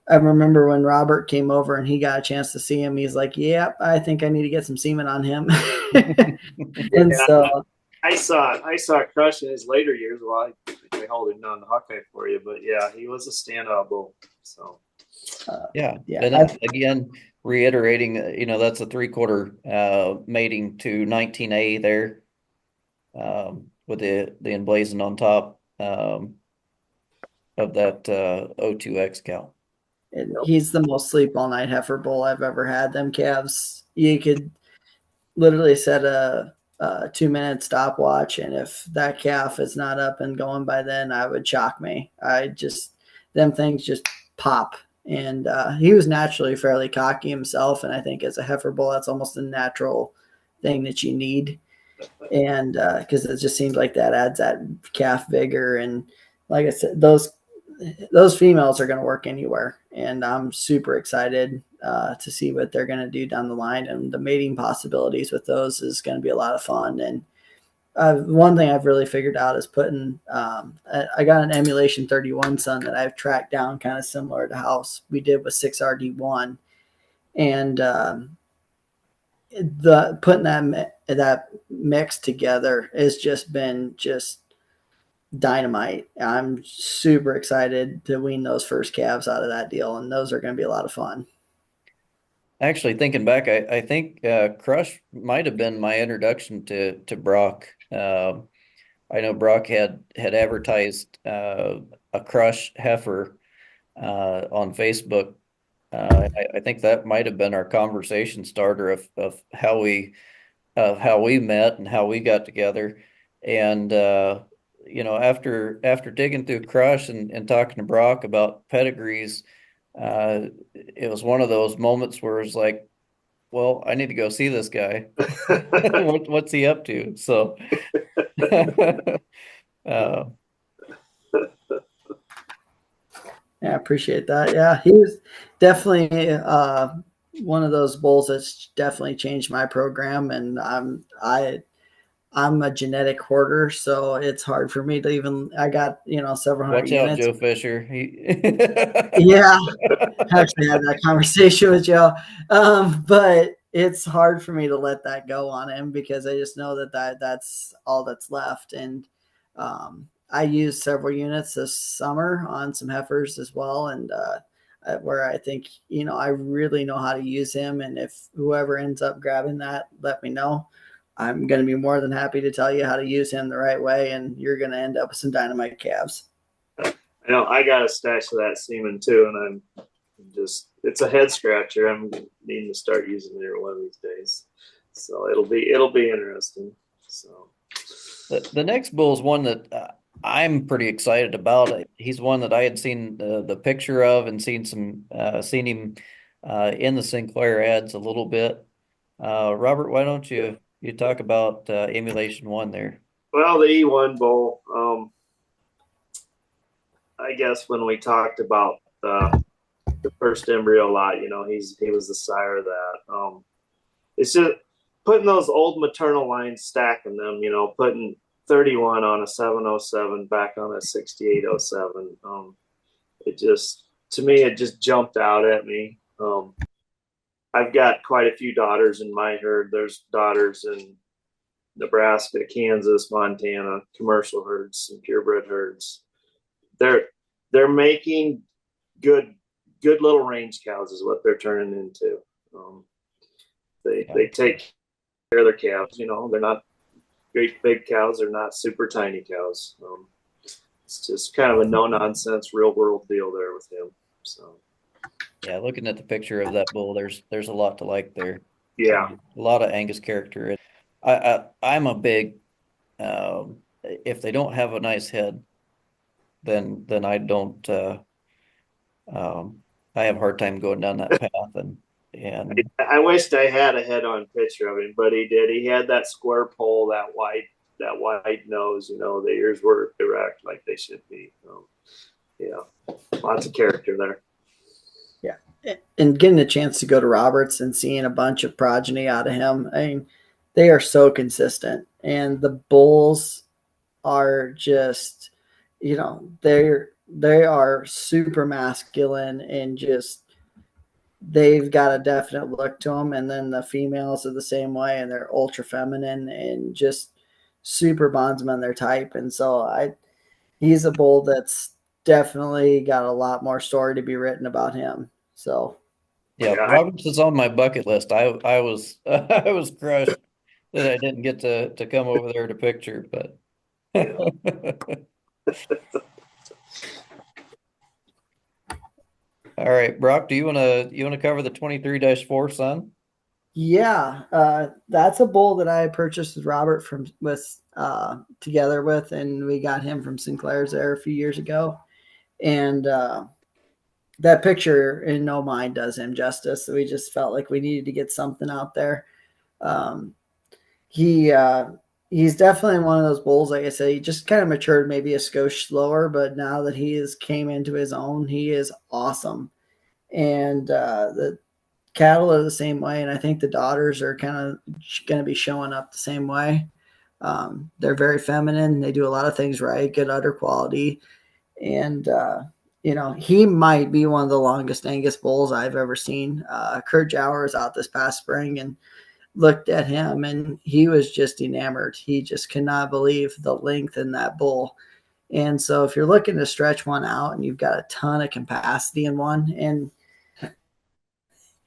I remember when Robert came over and he got a chance to see him, he's like, "Yeah, I think I need to get some semen on him." And so I saw Crush in his later years. Well, I hold him on the Hawkeye for you, but yeah, he was a standout bull. So And then, again, reiterating, that's a 3/4 mating to 19A there, with the emblazoned on top of that O2X cow. he's the most sleep all night heifer bull I've ever had. Them calves, you could literally set a 2-minute stopwatch, and if that calf is not up and going by then, I would shock me. Them things just pop. And he was naturally fairly cocky himself, and I think as a heifer bull, that's almost a natural thing that you need. And because it just seems like that adds that calf vigor, and like I said, those females are going to work anywhere, and I'm super excited to see what they're going to do down the line, and the mating possibilities with those is going to be a lot of fun. And one thing I've really figured out is putting I got an emulation 31 son that I've tracked down kind of similar to how we did with 6RD1, and the putting that mix together has just been dynamite. I'm super excited to wean those first calves out of that deal, and those are going to be a lot of fun. Actually, thinking back, I think Crush might have been my introduction to Brock. I know Brock had advertised a Crush heifer on Facebook. I think that might have been our conversation starter of how we met and how we got together. And after digging through Crush and talking to Brock about pedigrees, it was one of those moments where it's like, well, I need to go see this guy. What's he up to? So uh, Yeah, I appreciate that. Yeah, he was definitely one of those bulls that's definitely changed my program, and I'm a genetic hoarder, so it's hard for me to even. I got several hundred watch out, units. Joe Fisher. Yeah, actually had that conversation with Joe, but it's hard for me to let that go on him because I just know that's all that's left. And I used several units this summer on some heifers as well, and where I think I really know how to use him. And if whoever ends up grabbing that, let me know. I'm going to be more than happy to tell you how to use him the right way, and you're going to end up with some dynamite calves. I know I got a stash of that semen too, and I'm it's a head scratcher. I'm needing to start using it one of these days, so it'll be interesting. So the next bull is one that I'm pretty excited about. He's one that I had seen the picture of and seen him in the Sinclair ads a little bit. Robert, why don't you talk about Emulation One there? well, the E1 bull. I guess when we talked about the first embryo lot, he was the sire of that. It's just putting those old maternal lines, stacking them, putting 31 on a 707 back on a 6807. To me, it just jumped out at me. I've got quite a few daughters in my herd. There's daughters in Nebraska, Kansas, Montana, commercial herds and purebred herds. They're making good little range cows is what they're turning into. They take care of their calves. They're not great big cows. They're not super tiny cows. It's just kind of a no nonsense real world deal there with him. So yeah, looking at the picture of that bull, there's a lot to like there. Yeah, a lot of Angus character. I'm a big if they don't have a nice head, then I don't I have a hard time going down that path and I wished I had a head-on picture of him, but he did. He had that square pole, that wide nose. The ears were erect like they should be. Yeah, lots of character there. Yeah, and getting a chance to go to Roberts and seeing a bunch of progeny out of him. I mean, they are so consistent, and the bulls are just, they are super masculine and just they've got a definite look to them. And then the females are the same way, and they're ultra feminine and just super bondsman their type. And so he's a bull that's definitely got a lot more story to be written about him. So yeah, Roberts is on my bucket list. I was I was crushed that I didn't get to come over there to picture, but all right, Brock, do you want to cover the 23-4 son? Yeah, that's a bull that I purchased with Robert together with, and we got him from Sinclair's there a few years ago. And that picture in no mind does him justice. So we just felt like we needed to get something out there. Um, he he's definitely one of those bulls. Like I said, he just kind of matured maybe a skosh slower, but now that he has came into his own, he is awesome. And the cattle are the same way, and I think the daughters are kind of going to be showing up the same way. They're very feminine. They do a lot of things right, good udder quality, and he might be one of the longest Angus bulls I've ever seen. Kurt Jauer was out this past spring and looked at him, and he was just enamored. He just cannot believe the length in that bull. And so, if you're looking to stretch one out, and you've got a ton of capacity in one, and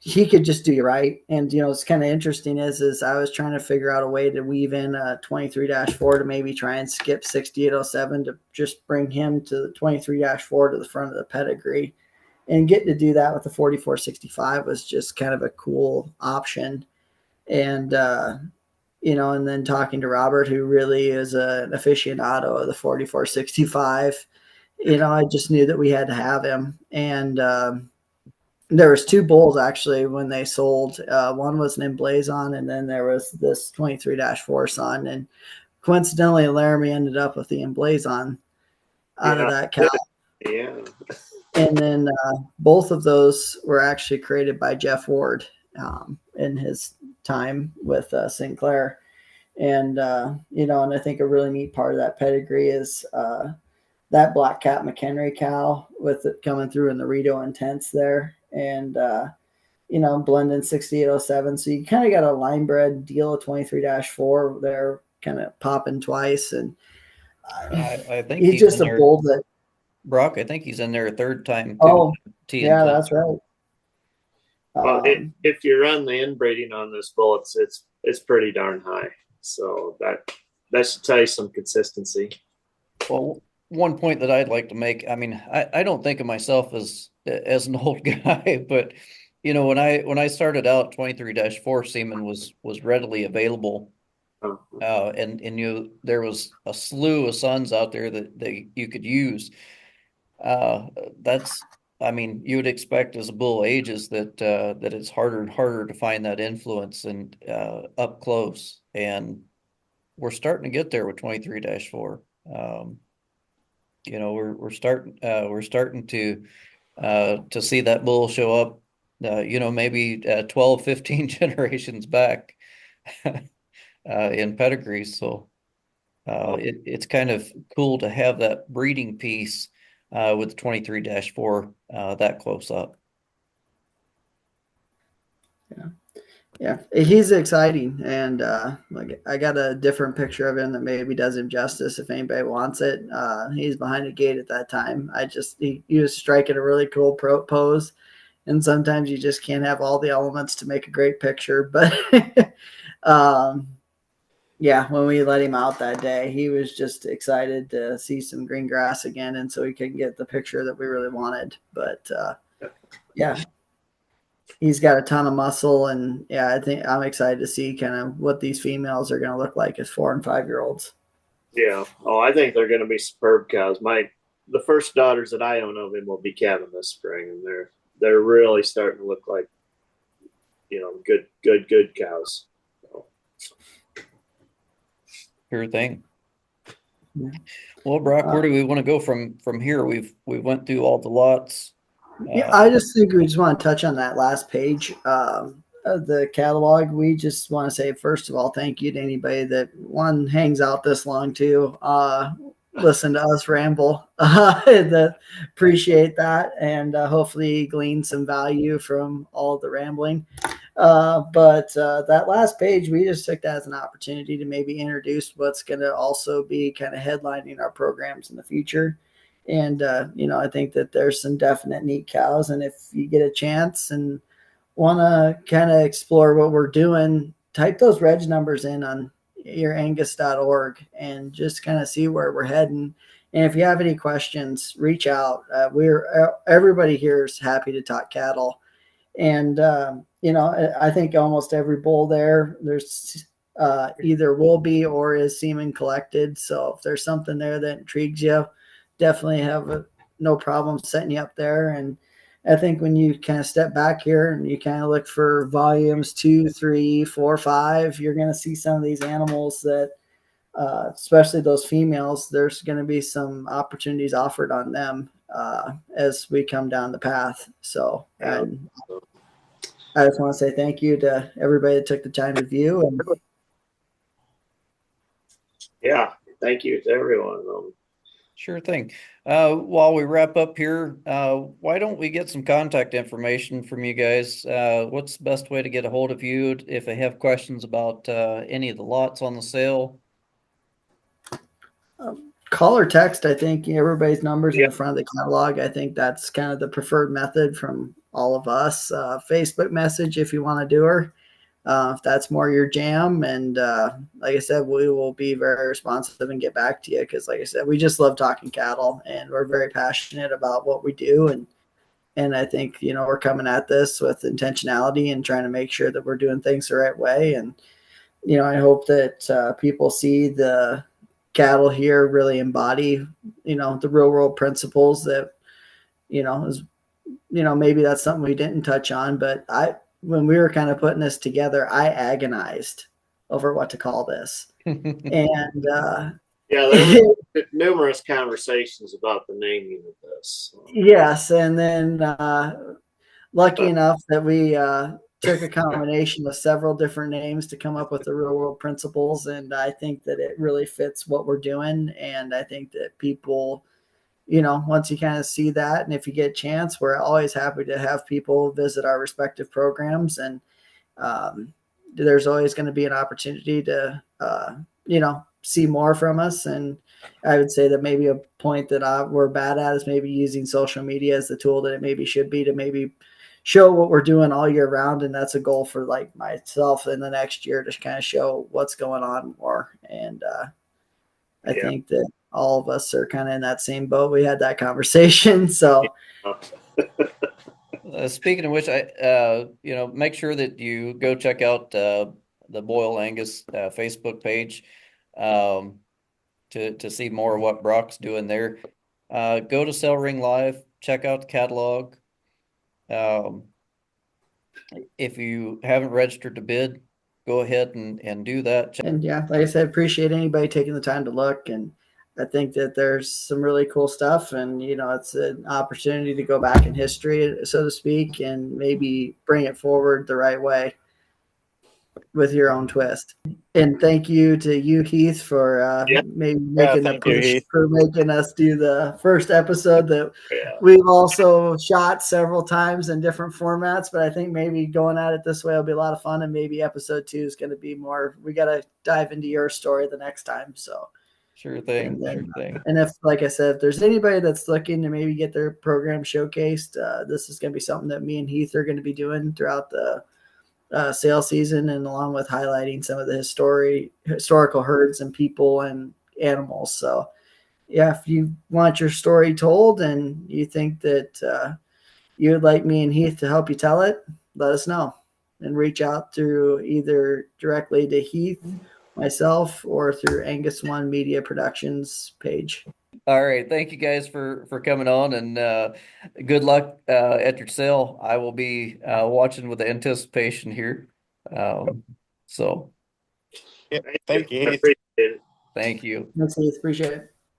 he could just do you right. And it's kind of interesting is I was trying to figure out a way to weave in a 23-4 to maybe try and skip 6807 to just bring him to the 23-4 to the front of the pedigree. And getting to do that with the 4465 was just kind of a cool option. And and then talking to Robert, who really is an aficionado of the 4465, I just knew that we had to have him. And there was two bulls actually when they sold. One was an Emblazon, and then there was this 23-4 son. And coincidentally, Laramie ended up with the Emblazon out of Yeah. that cow. Yeah. And then both of those were actually created by Jeff Ward in his time with Sinclair. And and I think a really neat part of that pedigree is that Black Cat McHenry cow with it coming through in the Rito Intense there. And blending 6807. So you kind of got a line bred deal of 23-4 there, kind of popping twice. And I think he's he's just in a there, bull that, Brock. I think he's in there a third time too. oh, yeah, TNT. that's right. Well, if you run the inbreeding on this bull, it's pretty darn high. So that should tell you some consistency. Well, one point that I'd like to make, I mean, I don't think of myself as an old guy, but when I started out, 23-4 semen was readily available. And there was a slew of sons out there that you could use. That's I mean, you would expect as a bull ages that it's harder and harder to find that influence and up close. And we're starting to get there with 23-4. We're starting to see that bull show up, maybe 12, 15 generations back in pedigrees. So it's kind of cool to have that breeding piece with 23-4 that close up. Yeah, he's exciting. And like I got a different picture of him that maybe does him justice if anybody wants it. He's behind the gate at that time. He was striking a really cool pose. And sometimes you just can't have all the elements to make a great picture. But yeah, when we let him out that day, he was just excited to see some green grass again. And so he could get the picture that we really wanted. But yeah, he's got a ton of muscle. And yeah, I think I'm excited to see kind of what these females are going to look like as 4 and 5 year olds. Yeah. Oh, I think they're going to be superb cows. The first daughters that I own of him will be calving this spring, and they're really starting to look like, good cows. So. Sure thing. Yeah. Well, Brock, where do we want to go from here? We went through all the lots. Yeah, I just think we just want to touch on that last page of the catalog. We just want to say, first of all, thank you to anybody that hangs out this long too. Listen to us ramble. That appreciate that, and hopefully glean some value from all the rambling. But that last page, we just took that as an opportunity to maybe introduce what's going to also be kind of headlining our programs in the future. And, I think that there's some definite neat cows. And if you get a chance and want to kind of explore what we're doing, type those reg numbers in on your Angus.org and just kind of see where we're heading. And if you have any questions, reach out. Everybody here is happy to talk cattle. And I think almost every bull there's either will be or is semen collected. So if there's something there that intrigues you, definitely have no problem setting you up there. And I think when you kind of step back here and you kind of look for volumes 2, 3, 4, 5, you're going to see some of these animals that, especially those females, there's going to be some opportunities offered on them as we come down the path. So, and I just want to say thank you to everybody that took the time to view. And Yeah, thank you to everyone. Sure thing. While we wrap up here, why don't we get some contact information from you guys? What's the best way to get a hold of you if they have questions about any of the lots on the sale? call or text, I think everybody's numbers in Yeah. the front of the catalog. I think that's kind of the preferred method from all of us. Facebook message if you want to do her. If that's more your jam. And like I said, we will be very responsive and get back to you because, like I said, we just love talking cattle and we're very passionate about what we do. And I think, we're coming at this with intentionality and trying to make sure that we're doing things the right way. And, I hope that people see the cattle here really embody, the real world principles that, is, maybe that's something we didn't touch on, but when we were kind of putting this together, I agonized over what to call this. And Yeah, there were numerous conversations about the naming of this. yes. And then lucky enough that we took a combination of several different names to come up with the real world principles. And I think that it really fits what we're doing. And I think that people, once you kind of see that, and if you get a chance, we're always happy to have people visit our respective programs. And there's always going to be an opportunity to, see more from us. And I would say that maybe a point that we're bad at is maybe using social media as the tool that it maybe should be to maybe show what we're doing all year round. And that's a goal for like myself in the next year to kind of show what's going on more. And I think that all of us are kind of in that same boat. We had that conversation. So Speaking of which, make sure that you go check out the Boyle Angus Facebook page to see more of what Brock's doing there. Go to SaleRing.Live, check out the catalog. If you haven't registered to bid, go ahead and do that. and yeah, like I said, appreciate anybody taking the time to look. And I think that there's some really cool stuff. And, it's an opportunity to go back in history, so to speak, and maybe bring it forward the right way with your own twist. And thank you to you, Heath, for maybe making the Thank you, push Heath. for making us do the first episode that Yeah. we've also shot several times in different formats. But I think maybe going at it this way will be a lot of fun. And maybe episode 2 is going to be more, we got to dive into your story the next time. So Sure thing. and then, Sure thing. and if, like I said, if there's anybody that's looking to maybe get their program showcased, this is going to be something that me and Heath are going to be doing throughout the sale season, and along with highlighting some of the historical herds and people and animals. So yeah, if you want your story told and you think that you would like me and Heath to help you tell it, let us know and reach out through either directly to Heath, myself, or through AngusOne Media Productions page. All right. Thank you guys for coming on, and good luck at your sale. I will be watching with anticipation here. So Yeah, thank you, Heath. Appreciate it. thank you. Thanks, Heath. Appreciate it.